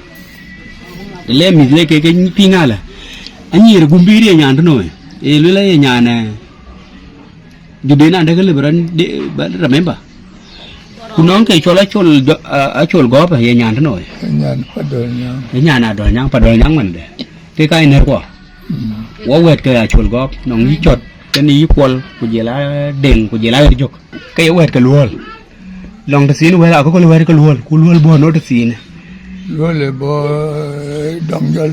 Speaker 1: Le mi le ke pingala. Anyi gumbiri nyan to no. E le le nyana. Di dena anda ke lebaran de remember. Kunong ke chola chol go pa ye nyan to no.
Speaker 2: Nyan padol nyang.
Speaker 1: Nyana do nyang padol nyang man de. Ke kai ner ko. Wo wet ke chol go nong ni chot ke ni kwal ku jela deng ku jela jok. Ke wet ke luol. Long ta sin wela ko wet ke luol. Ku luol bo no ta sin.
Speaker 2: Lole bo dongjol.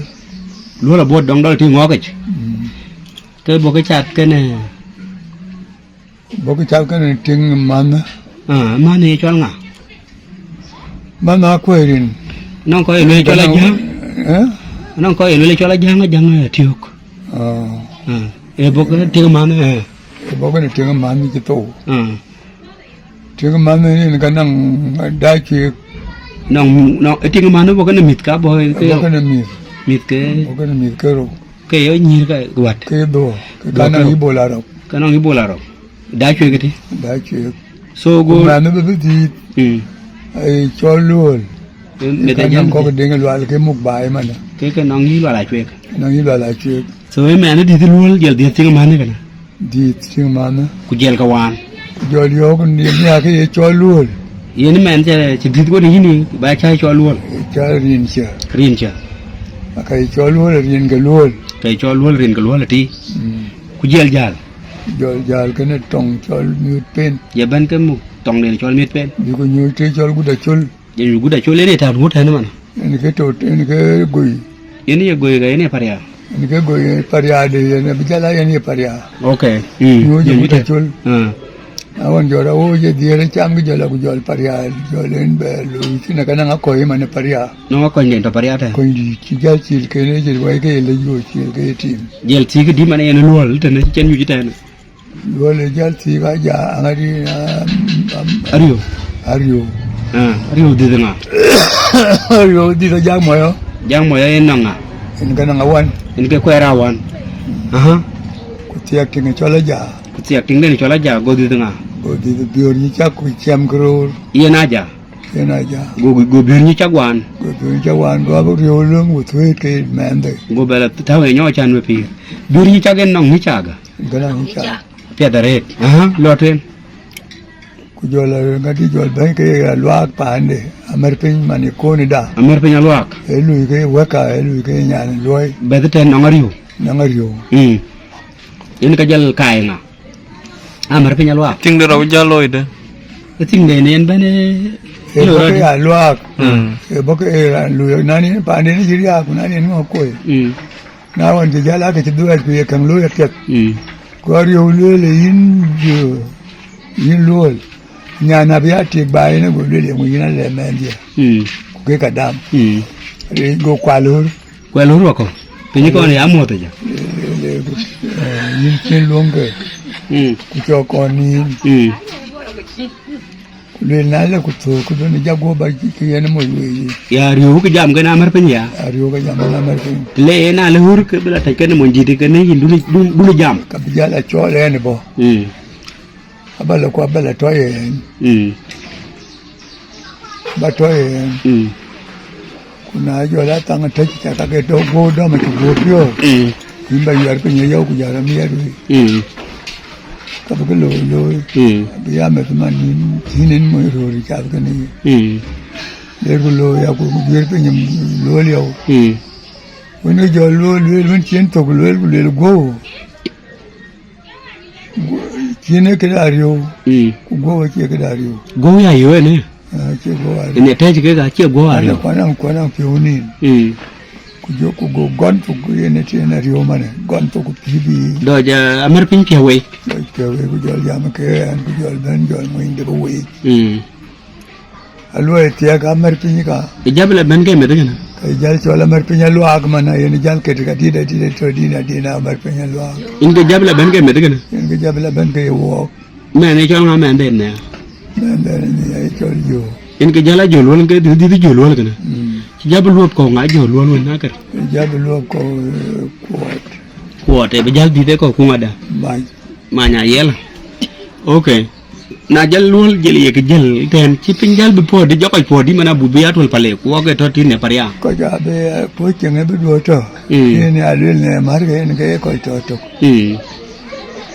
Speaker 1: Luol bo dongdol ti ngokech. Ke bo ke chat ke ne.
Speaker 2: Bo ke chal kan ting man.
Speaker 1: Mane chol nga.
Speaker 2: Mana kwerin.
Speaker 1: Nong ko le chola jang. Nong ko le chola jang tiok. E bo ke ti man
Speaker 2: Bo ke ting man ki to. Ting man ni kan nang da ki
Speaker 1: nong ti man bo ke mit ka bo ke
Speaker 2: bo ke
Speaker 1: mit ke
Speaker 2: bo ke mit ke ro.
Speaker 1: Ke yo nyir ka wat.
Speaker 2: Ke do. Ke kana ibola ro.
Speaker 1: Kanong ibola ro. Da chwe ke ti.
Speaker 2: Da ki.
Speaker 1: So go
Speaker 2: Man be di. Ai cholul.
Speaker 1: Me ta
Speaker 2: Kan
Speaker 1: jang
Speaker 2: ko ding lwal ke muk bai man.
Speaker 1: ke nong yi la chwe.
Speaker 2: Nang i la ki
Speaker 1: So e me ne di luol jel di ti man kana.
Speaker 2: di ting man.
Speaker 1: Ku jel ka wan.
Speaker 2: Jol yo ko ni ya ke cholul.
Speaker 1: Yen men che di go ni ni ba cha cho luol.
Speaker 2: Cha rin cha.
Speaker 1: Rin cha.
Speaker 2: Kai cholul rin ke lul.
Speaker 1: Ke cho luol rin ka luol ti. Ku jel jal.
Speaker 2: Jol jal ke ne tong chol mi pen.
Speaker 1: Ye ban ke mu tong le chol mit pen.
Speaker 2: Di ko nyu te chol gu da chol.
Speaker 1: Ye yu guda chole ne ta mut han man.
Speaker 2: En ke to en ke gui.
Speaker 1: Yen ye goy ga yen paria.
Speaker 2: En ke gui paria de en bijala en paria.
Speaker 1: Okay.
Speaker 2: Nyu gu da chol. Awan jora o je di re cham gu jala gu jol paria jol en be lu tina kana nga ko man paria.
Speaker 1: No ko nyen to paria ta.
Speaker 2: Ko di ci jal ci ke ne je wai ke le yo ci ke tim.
Speaker 1: Jel ti ke di man yen luol te ne chen yu ji ta ne.
Speaker 2: Wole jal ci ga ja ngari
Speaker 1: Ario.
Speaker 2: ario
Speaker 1: Ario de nga.
Speaker 2: ario di ga jang moyo
Speaker 1: Jang mo yen nga.
Speaker 2: en kana nga wan
Speaker 1: En ke kwera wan.
Speaker 2: ku tiak tinga chola ja
Speaker 1: Ku ti acting ne chola ja go di nga.
Speaker 2: go di bior ni cha ku cham gro
Speaker 1: Yen aja.
Speaker 2: ena ja
Speaker 1: Go bir ni chagwan.
Speaker 2: go bi ja wan go ba rio lung u thwe ke mande
Speaker 1: Go bela ta we nyo chan we pi. Bir ni chagen nong ni chaga.
Speaker 2: kana ni cha
Speaker 1: Pia da re. Lo tren.
Speaker 2: ku jola nga di jol ba ke lwa pa ande amar pin mani ko ni da
Speaker 1: Amer pe nyalwak.
Speaker 2: e lu ke waka e lu ke nyan loy
Speaker 1: Be te nong ario.
Speaker 2: na nga rio
Speaker 1: Yen ka jal kai nga. Amer pe nyalwak.
Speaker 3: ting de raw jalo ide
Speaker 1: Ting de ne en bane.
Speaker 2: e bo ke ya lwa e bo ke lu nani pa ande ni jiria ku nani no ko na wan je jala ke du al ke kan lu ya ket ko rio lu le yin lu nyana bia ti ba ina go le mu ina le mendia ku ke kadam re go kwalur
Speaker 1: Kwelo ro ko. Pini ko ya mo ta ja.
Speaker 2: Yin chen luong ke. Ku cho con ni. Le na le ku to ku ni jago ba ki yen mo yi.
Speaker 1: Ya riu ke jam ke na mar pin ya.
Speaker 2: Ariyo ka jam na mer pin.
Speaker 1: Le na le hur ke bela ta ke mo jiti ke ne yin du jam.
Speaker 2: Ka bi jala cho le ne bo. Abala ko abala to ye. Ba to ye. Kuna jo la tang ta cha ka ke to go do ma chu go pyo. Yin ba yar pin ye yo ku jara mi yar wi. Ka ba lo bi ya me ma ni hinin mo ro ri ka ka ni. Le ko lo ya ko yar pin lo le yo. When you lo when chen to lo go. Tiene que dar yo. Go che que dar yo.
Speaker 1: Go ya yo ne.
Speaker 2: Che go ar.
Speaker 1: Ne ta ji ke ga che go ar.
Speaker 2: Ko na piuni. Ku jo ku go gon to ku ne che na rio mane. Gon to ku pibi.
Speaker 1: Do ja amar pin ke we.
Speaker 2: Ke we ku jo ya ma ke an ku jo ben jo mo inde go we. Alo e tia ka amar pin ka.
Speaker 1: E jabla ben ke me de na.
Speaker 2: Kai jal cho la amar pin lo ag mana ye ni jal ke ka di de to di na amar pin lo ag.
Speaker 1: Inge jabla ben ke me de na.
Speaker 2: Inge jabla ben ke wo.
Speaker 1: Me ne cho nga me den ne.
Speaker 2: Ni ai cho yo.
Speaker 1: Inge jala jo lol ke di jo lol ke na. Jabla luop ko nga jo lol na ka.
Speaker 2: Jabla luop ko
Speaker 1: Ko te be jal di de ko ku ngada. Ma nya yela. Okay. Na jal lol jel ye ke jel ten ci pin jal bi po di jokoy po di mana bu biatul pale ko ke to tin ne paria.
Speaker 2: Ko ja be po chenge bi do to. Ni alil ne mar ke ne ke ko to.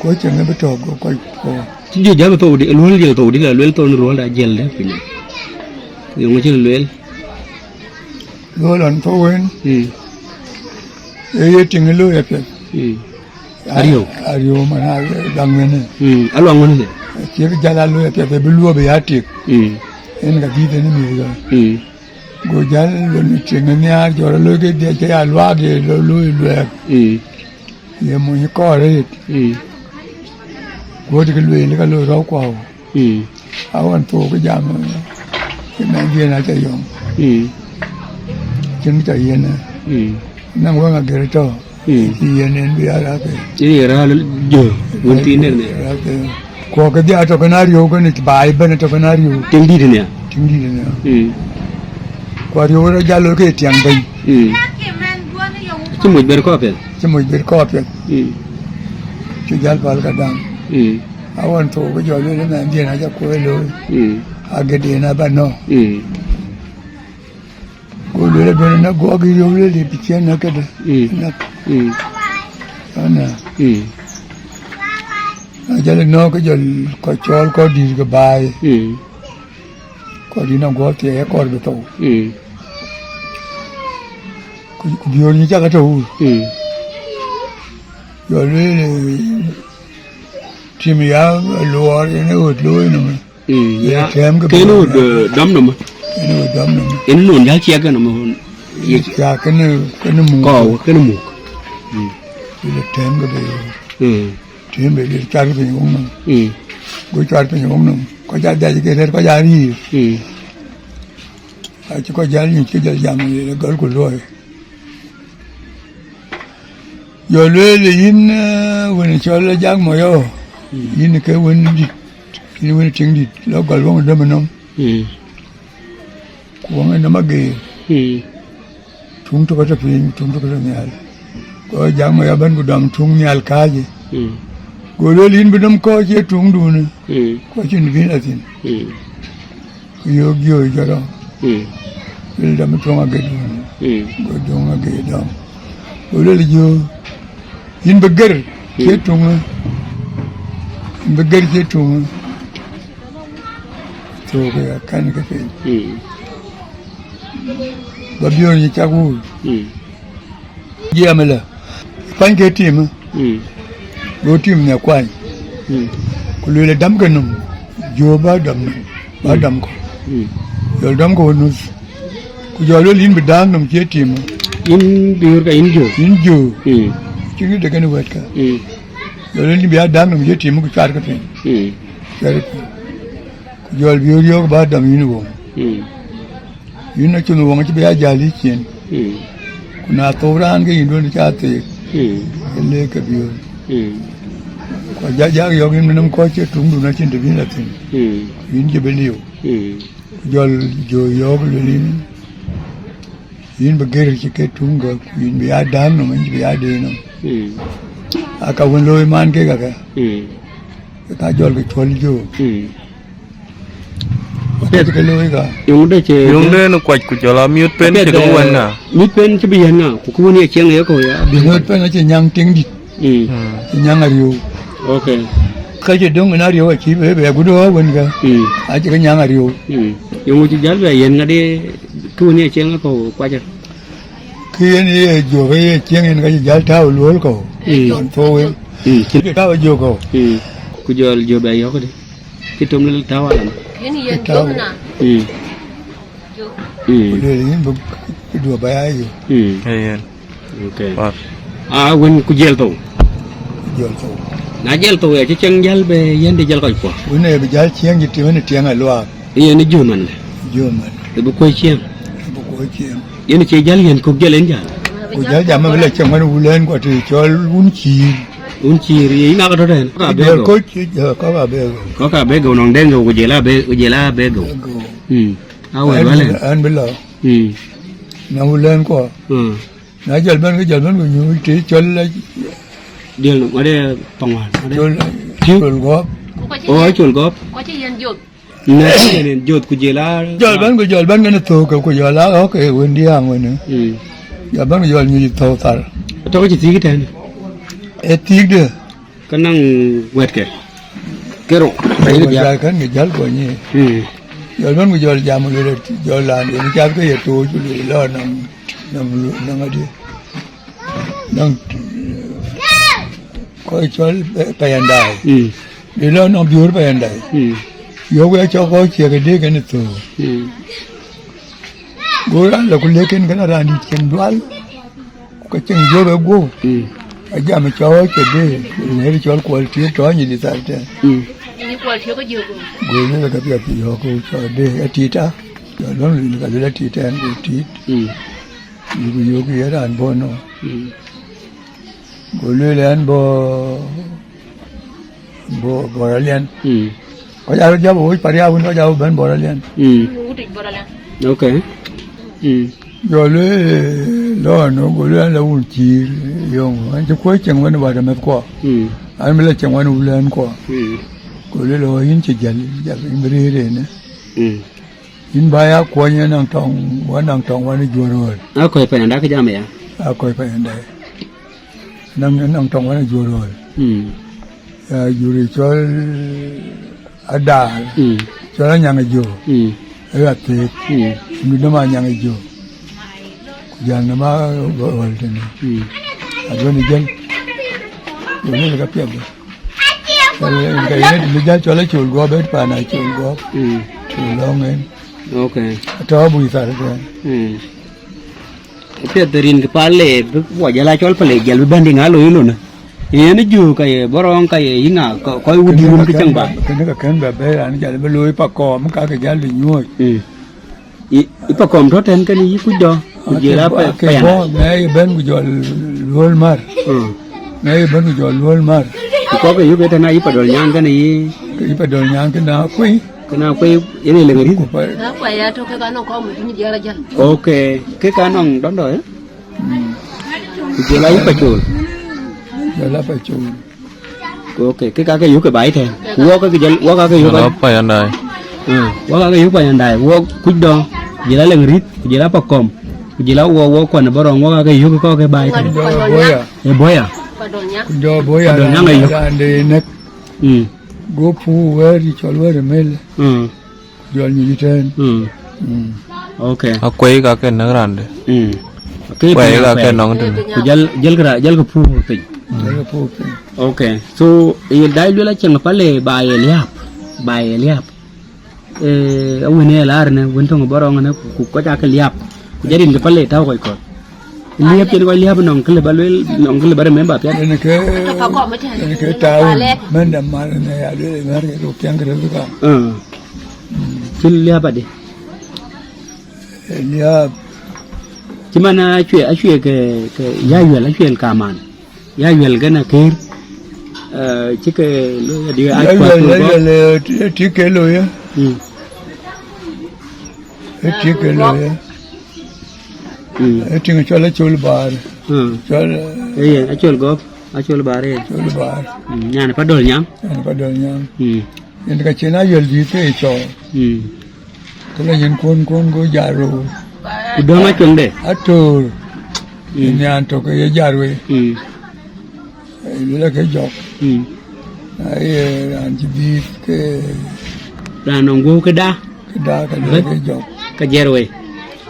Speaker 2: Ko chenge bi to ko ko.
Speaker 1: Ci je jal to di lol jel to di la lol to no da jel de pin. Yo mo ci lol.
Speaker 2: Lol an to wen. Ye ting lo ye pe. Ario mana dang mene.
Speaker 1: Alo ngone de.
Speaker 2: Che jala lo ye pe bi lo be atik. En ga di de ni mi ga. Go jal lo ni ting ni a jo lo ke de ke a lo ge lo. Ye mo ni ko re. Go de lo ni ka lo ro ko. A wan to ko jam. Ke na ye na che yong. Chen ta ye na. Nang wa ga ge to. Ye ne bi ara ke.
Speaker 1: Ini ra jo won tin ne.
Speaker 2: Ko ke dia to kanario ko ni bai ben to kanario.
Speaker 1: Tingdi de ne.
Speaker 2: Tingdi de ne. Ko rio ra jalo ke tiang bai.
Speaker 1: Ci mo ber ko pe.
Speaker 2: Ci mo ber ko pe. Ci jal pal ka dang. Awan to ko jo le na dia na ja ko lo. Agade na ba no. Ko le ben na go gi yo le bi chen na ka de. Na. Ana. Jale no ko jol ko chol ko di ga bai. Ko di na go te ko be to. Ku biyo ni ja ka to. Yo le timi ya lo ne o lo ne.
Speaker 1: Ya. Ke no dam no.
Speaker 2: Eno dam no.
Speaker 1: Eno no ya chia ka no mo.
Speaker 2: Ya ka ne mu.
Speaker 1: Ko ke no mu.
Speaker 2: Le tem ga be. Tem be le char be ngong no. Go char be ngong no. Ko ja da ke re ko ja ri. A ci ko ja ni ci ja jam le gal ko lo. Yo le yin woni chola jang mo yo. Yin ke woni di. Ni woni ting di lo gal wo de mo no. Ko ngene ma ge. Tung to ko ta pin tung to ko nyal. Ko jang mo ya ban ko dam tung nyal kaje. Go le yin bi dam ko je tung du ne. Ko chin bin atin. Yo gyo jara. Bil dam tung a ge du. Go dong a ge dam. Go le yo yin bi ger je tung. Bi ger je tung. To ga kan ka pe. Ba biyo ni cha ku. Ye amela. Pan ke tim. Go tim ne kwai. Ku le dam ka num. Jo ba dam. Ba dam ko. Yo dam ko nus. Ku jo le lin bi dam num ke tim.
Speaker 1: In biur ka in jo.
Speaker 2: In jo. Chi ni de kan wat ka. Yo le lin bi dam num ke tim ku char ka pe. Char ka. Ku jo biyo yo ba dam yin wo. Yin na chu no wa chi bi a jali chen. kuna toran ke indo ni chate le ke bio ko ja yo ngin nam ko che tung du na chin de bin la tin yin je belio jol jo yo le ni yin ba ger che ke tung ga yin bi adam no man bi ade no aka won loy man ke ga ka jol ke chol jo Pet ke loy ga
Speaker 4: yung de che
Speaker 3: yung de no kwat ku jola miut pen che ko wan na
Speaker 4: mi pen che bi yan na ku ni cheng ye ko ya
Speaker 2: bi ngot pe na che nyang ting dit nyang ariu
Speaker 4: okay
Speaker 2: ka che dong na ariu chi be be gu do won ga a che nyang ariu
Speaker 4: yung chi jal be yan ga de ku ni cheng ko kwa cha
Speaker 2: ki ni jo ge cheng en ga jal ta lo ko don to we ki ta jo ko
Speaker 4: ku jol jo be yo ko de ki tum le ta wa lam
Speaker 5: Yeni yen jom na.
Speaker 2: le yin bu do ba ya yo
Speaker 3: ayen
Speaker 4: okay
Speaker 3: wa
Speaker 4: wen ku jel to
Speaker 2: jol to
Speaker 4: na jel to ye cheng jal be yen de jal ko ko
Speaker 2: won ne bi jal cheng ji ti won tiang a lo
Speaker 4: yen ni jo man
Speaker 2: jo man
Speaker 4: de bu ko cheng
Speaker 2: bu ko cheng
Speaker 4: yen che jal yen ko jelen jal
Speaker 2: ko jal ja ma le cheng man wulen ko ti chol un chi
Speaker 4: un chi ri na ko to den ka be
Speaker 2: ko chi ko ba be
Speaker 4: có cả bé gầu nòng đen gầu của chị là bé gầu áo quần quá lên
Speaker 2: an be lo na wulen ko na jal man ko nyu ti chol la
Speaker 4: điều ở đây phòng hoàn
Speaker 2: chol go
Speaker 4: ôi chuột góp
Speaker 5: Có chứ yen jom.
Speaker 4: nè nên chuột của chị là
Speaker 2: jol ban ga na to ko jol la ko won di ang won ya ban jol nyu to tar
Speaker 4: tôi có chỉ cái tên
Speaker 2: e ti de
Speaker 4: cái năng quẹt kìa cái rổ đấy
Speaker 2: ko
Speaker 4: được
Speaker 2: jal kan ga jal ko ni jol ban jol jam le jol la ni ja ko ye to ju le lo nam adi nang ko chol pa yandai le lo no biur pa yandai yo ga cho ko che ga de ga ni to go ra la ku le ken ga ra ni chen dwal ko chen yo ga go a ja ma cho che de ne chol ko ti to ni di ta te
Speaker 5: Ini kual thiếu có nhiều rồi.
Speaker 2: go ne ga pi yo ko cho de a ti ta yo lo ni ga le ti ta an go ti yo ga ya ran bo no go le an bo ra lian có ja bo pa ya un ja ben bo ra lian
Speaker 5: Ngủ định bờ là.
Speaker 4: ok
Speaker 2: yo le lo no go le la un ti yo an je ko chen wan ba da me ko an me le chen wan u len ko go le lo yin che jal ja in re ne in ba ya ko nya nang tong wan ju ro
Speaker 4: à coi phải đã cái gì mày à
Speaker 2: a ko pa en dai nang tong wan ju ro ju ri chol ada chol nya ngi ju ya te mi do ma nya ngi ju ja na ma go wal te ne a do ni jel yo ne ga pya ba ga ne ni ja chol chul go bet pa na chul go lo ngen
Speaker 4: ok
Speaker 2: to bu sa re
Speaker 4: phía tây cái pale bỏ ra lại cho pale giờ bị banding alo luôn nè ini ju kayak borong kayak inga kau udi rum keceng ba
Speaker 2: cái nó kan ba be an ja be loi pa ko m ka ga ja lu nyu
Speaker 4: ipa kom thot ten kan yi kudo kujela pa
Speaker 2: ke bo ne ben gu jol lol mar ne ben gu jol lol mar
Speaker 4: ko ke yu beta na ipa dol nyang kan yi
Speaker 2: cái pa dol nyang cái nào kui
Speaker 4: kana ko ini le ngari
Speaker 2: ko pa
Speaker 5: Đó phải ya thôi cái nó có một cái gì ra chân.
Speaker 4: ok cái kanong đón rồi kujela ipa chul
Speaker 2: ja la pa chu
Speaker 4: ok cái yu cái bãi thèn wo cái yu
Speaker 3: jola pa yandai
Speaker 4: wo cái yu pa yandai wo kudo kujela le ngari kujela pa kom kujela wo ko na borong wo cái yu ko cái bãi thèn
Speaker 2: boya
Speaker 4: e boya
Speaker 5: Và đồn nhá.
Speaker 2: do boya
Speaker 4: Dol nyang ayo.
Speaker 2: ande ne go pu we ri chol we mel jol ni ten
Speaker 4: ok
Speaker 3: akwai ka ken na grande
Speaker 4: cái
Speaker 3: kwai ka ken nong tin
Speaker 4: jal cái phu pin
Speaker 2: jol pu
Speaker 4: ok so il dai lu la chang pale bae liap ông này là arne won tong borong na ku ko ta ka liap jadi ke pale taw ko liap jadi ko liap nong kle balwel nong kle bare memba pya
Speaker 2: ne ke
Speaker 5: Cái phao cọ mới thế.
Speaker 2: ne ke ta men da mar ne ya de mer ke ro kyang ke ro ka
Speaker 4: sil liap ade
Speaker 2: ya
Speaker 4: cuma na acue ke ya yuel acue kaman ya yuel gana ke cike lo dia ai kwa
Speaker 2: ya tike lo ya tike lo ya tinga chola chol bar chol acol bare chol bar
Speaker 4: nyana padol nyam
Speaker 2: yen ka chena yuel di te cho kala yen kon go jaro
Speaker 4: udong acung de
Speaker 2: atur nyan to ke jarwe lula ke jok ai an ji ke
Speaker 4: ranong go ke da
Speaker 2: ka lula ke jok
Speaker 4: ka jerwe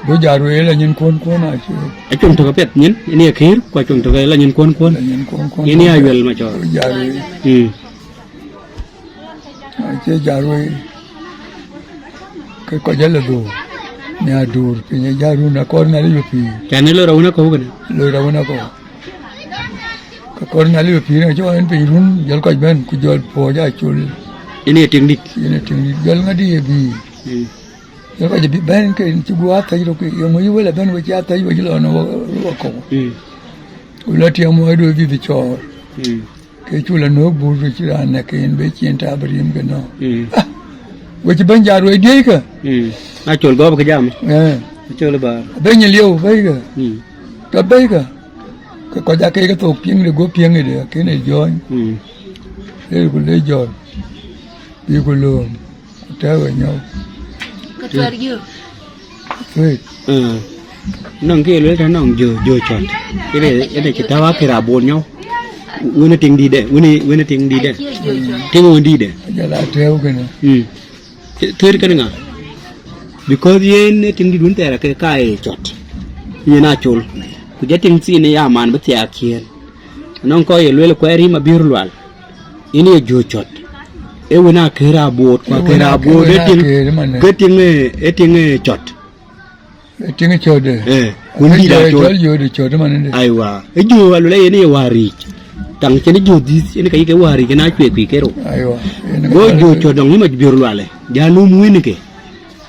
Speaker 2: go jarwe la nyen kon a chi
Speaker 4: acung to pet nyen ini akhir ko acung to la nyen kon
Speaker 2: nyen kon
Speaker 4: ini ayuel ma cho
Speaker 2: jarwe che jarwe ke ko jala do nya dur pinya jaru na korna li pi
Speaker 4: chane lo rauna ko gane
Speaker 2: ka korna li pi na jo en pi run jal ko ben ku jol po ja chul
Speaker 4: ini ting dik
Speaker 2: jal ngadi bi jal ko bi ben ke ci bu ata jo ke yo mo wala ben wo ja ta yo lo no ko ulo ti mo do bi di cho ke chula no bu ru ci ran ke en be ci ta brim ke no wo ci ben jaru e dei ka
Speaker 4: acol go ke jam acol ba
Speaker 2: ben liu bai ka ta bai ka ko ja ke to pieng de go pieng de ke ne jo ko le jo bi ko lo ta wa nyo
Speaker 5: ka tuar yo
Speaker 4: nong ke le ta nong jo chot ene ke ta wa ke ra bon nyo wona ting di de wona ting di de ting won di de
Speaker 2: ja la teo ke ne
Speaker 4: thir ka nga because yen ting di dun tera ke kai chot yena chol ku jating si ne ya man btia kien non ko ye le ko ri ma birlwal ini jo chot e wona kera bot ko kera bot e ting chot
Speaker 2: tinga chode
Speaker 4: kundi da
Speaker 2: de chode man ne
Speaker 4: aiwa e jo alu le ne wari tang cheni jo dis ene kai ke wari ke na chwe kwi kero
Speaker 2: aiwa
Speaker 4: go jo chodong ni ma birlwale ja nu muini ke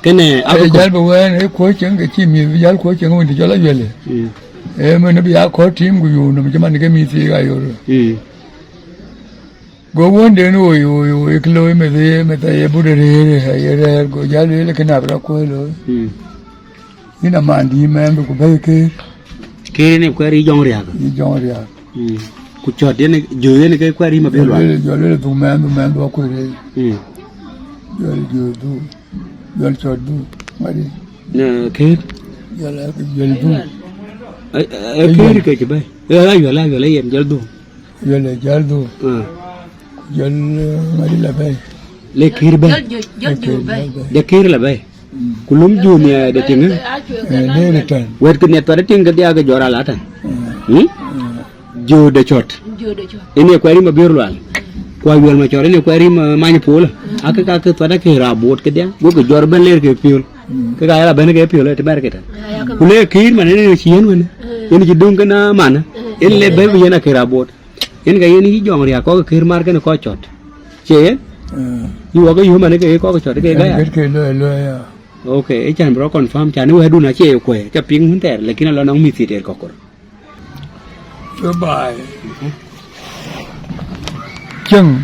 Speaker 4: kene
Speaker 2: abo jal bo wen e ko chen ke chi mi jal ko chen won di jala yele me ne bi a ko tim gu yu no me man ke mi ti ga yo go won de no yo e klo me ta ye bu de re go jal le ke na bra ko lo ni na man di me ko ba ke
Speaker 4: ne ko ri jong ria ku chot ne jo ne ke ko ri ma belwa
Speaker 2: jo le du me do ko re jo du jol chot du mari
Speaker 4: na ke
Speaker 2: jol du
Speaker 4: ke ke ke ba la yem jol du
Speaker 2: jol mari la bay
Speaker 4: le kir ba
Speaker 5: jol bay
Speaker 4: de kir la bay kulum ju ne de ting
Speaker 2: ne tan
Speaker 4: wet ke ne to de ting ke dia ga jora la tan jo de chot ini ko ri ma birlwal ko wel ma chore ne ko ri ma ni pol aka ka ke to da ke rabot ke dia go ke jor ben ler ke piol ke ga la ben ke piol te bar ke ta kule kir man ne chien wen en ji dung ke na man en le be bi na ke rabot en ga yen hi jong ria ko kir mar ke ne ko chot che yu ga yu man ke ko chot ke ga
Speaker 2: ke lo ya
Speaker 4: okay e chan bro confirm chan we du na che ko ke ping hun ter lekin lo nong mi ti ter ko ko
Speaker 2: goodbye chừng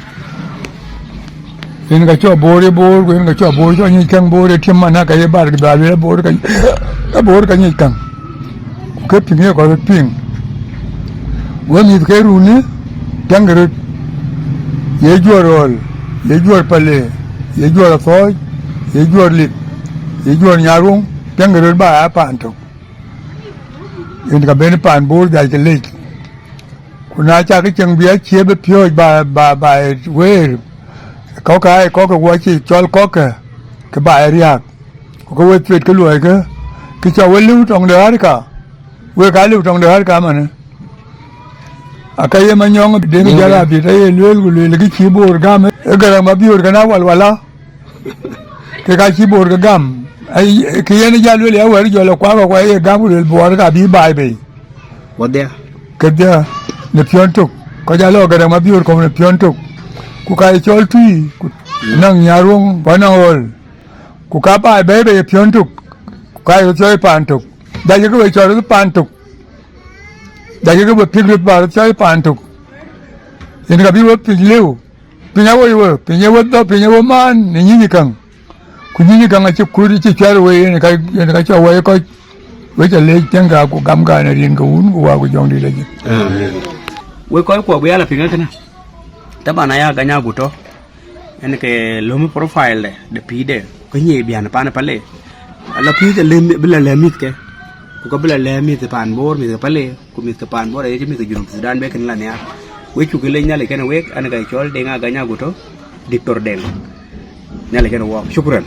Speaker 2: nên cái chỗ bố đấy bố cái chỗ bố cho như chăng bố đấy thêm mà na cái bà cái bà đấy bố cái như chăng cái pin này có cái pin vừa như cái rùn ấy chăng cái ye jual pale ye jual phơi ye jual lip ye jual nyarung chăng cái bà apa antok ini cái bên pan bố dài cái lek kuna cha cái chân bia chia bếp phiêu bà quê có cái quay chỉ cho có cái bài riak có quay tuyệt cái lùi cái cho quay lưu trong đời cả quay cái lưu trong đời cả mà nè à cái mà nhong đến cái là bị thấy lùi là cái chi bồ gam ấy cái mà biểu cái nào wala cái chi bồ cái gam ấy cái này ra lùi là quay rồi là quá quay gam lùi bồ cái bị bài bị
Speaker 4: what there
Speaker 2: cái there ne piontok ko jalo ga ma biur ko ne piontok ku kai chol tui nang nyarung banawol ku ka ba be piontok ku kai choi pantok da je ko cho ru pan tuk da je ko pin ru ba cho pan tuk yen ga bi wo pin leu pin ya wo do pin ya wo man ni ni kan ku ni kan a ci ku ri ci char we yen ka cho we ko weจะle janga ku gam ga na rin ko un ku wa ku jong di le ji
Speaker 4: we ko ko bu yala pinga kana tabana ya ganya guto en ke lomu profile de pide ko nyi bian pa na pale la pide le bila le mit ke ko bila le mit pan bor mit pale ku mit pan bor e mit junub Sudan be kan la ne we chu ke le nyale kana we an ga chol de nga ganya guto dictor del nyale kana wa shukran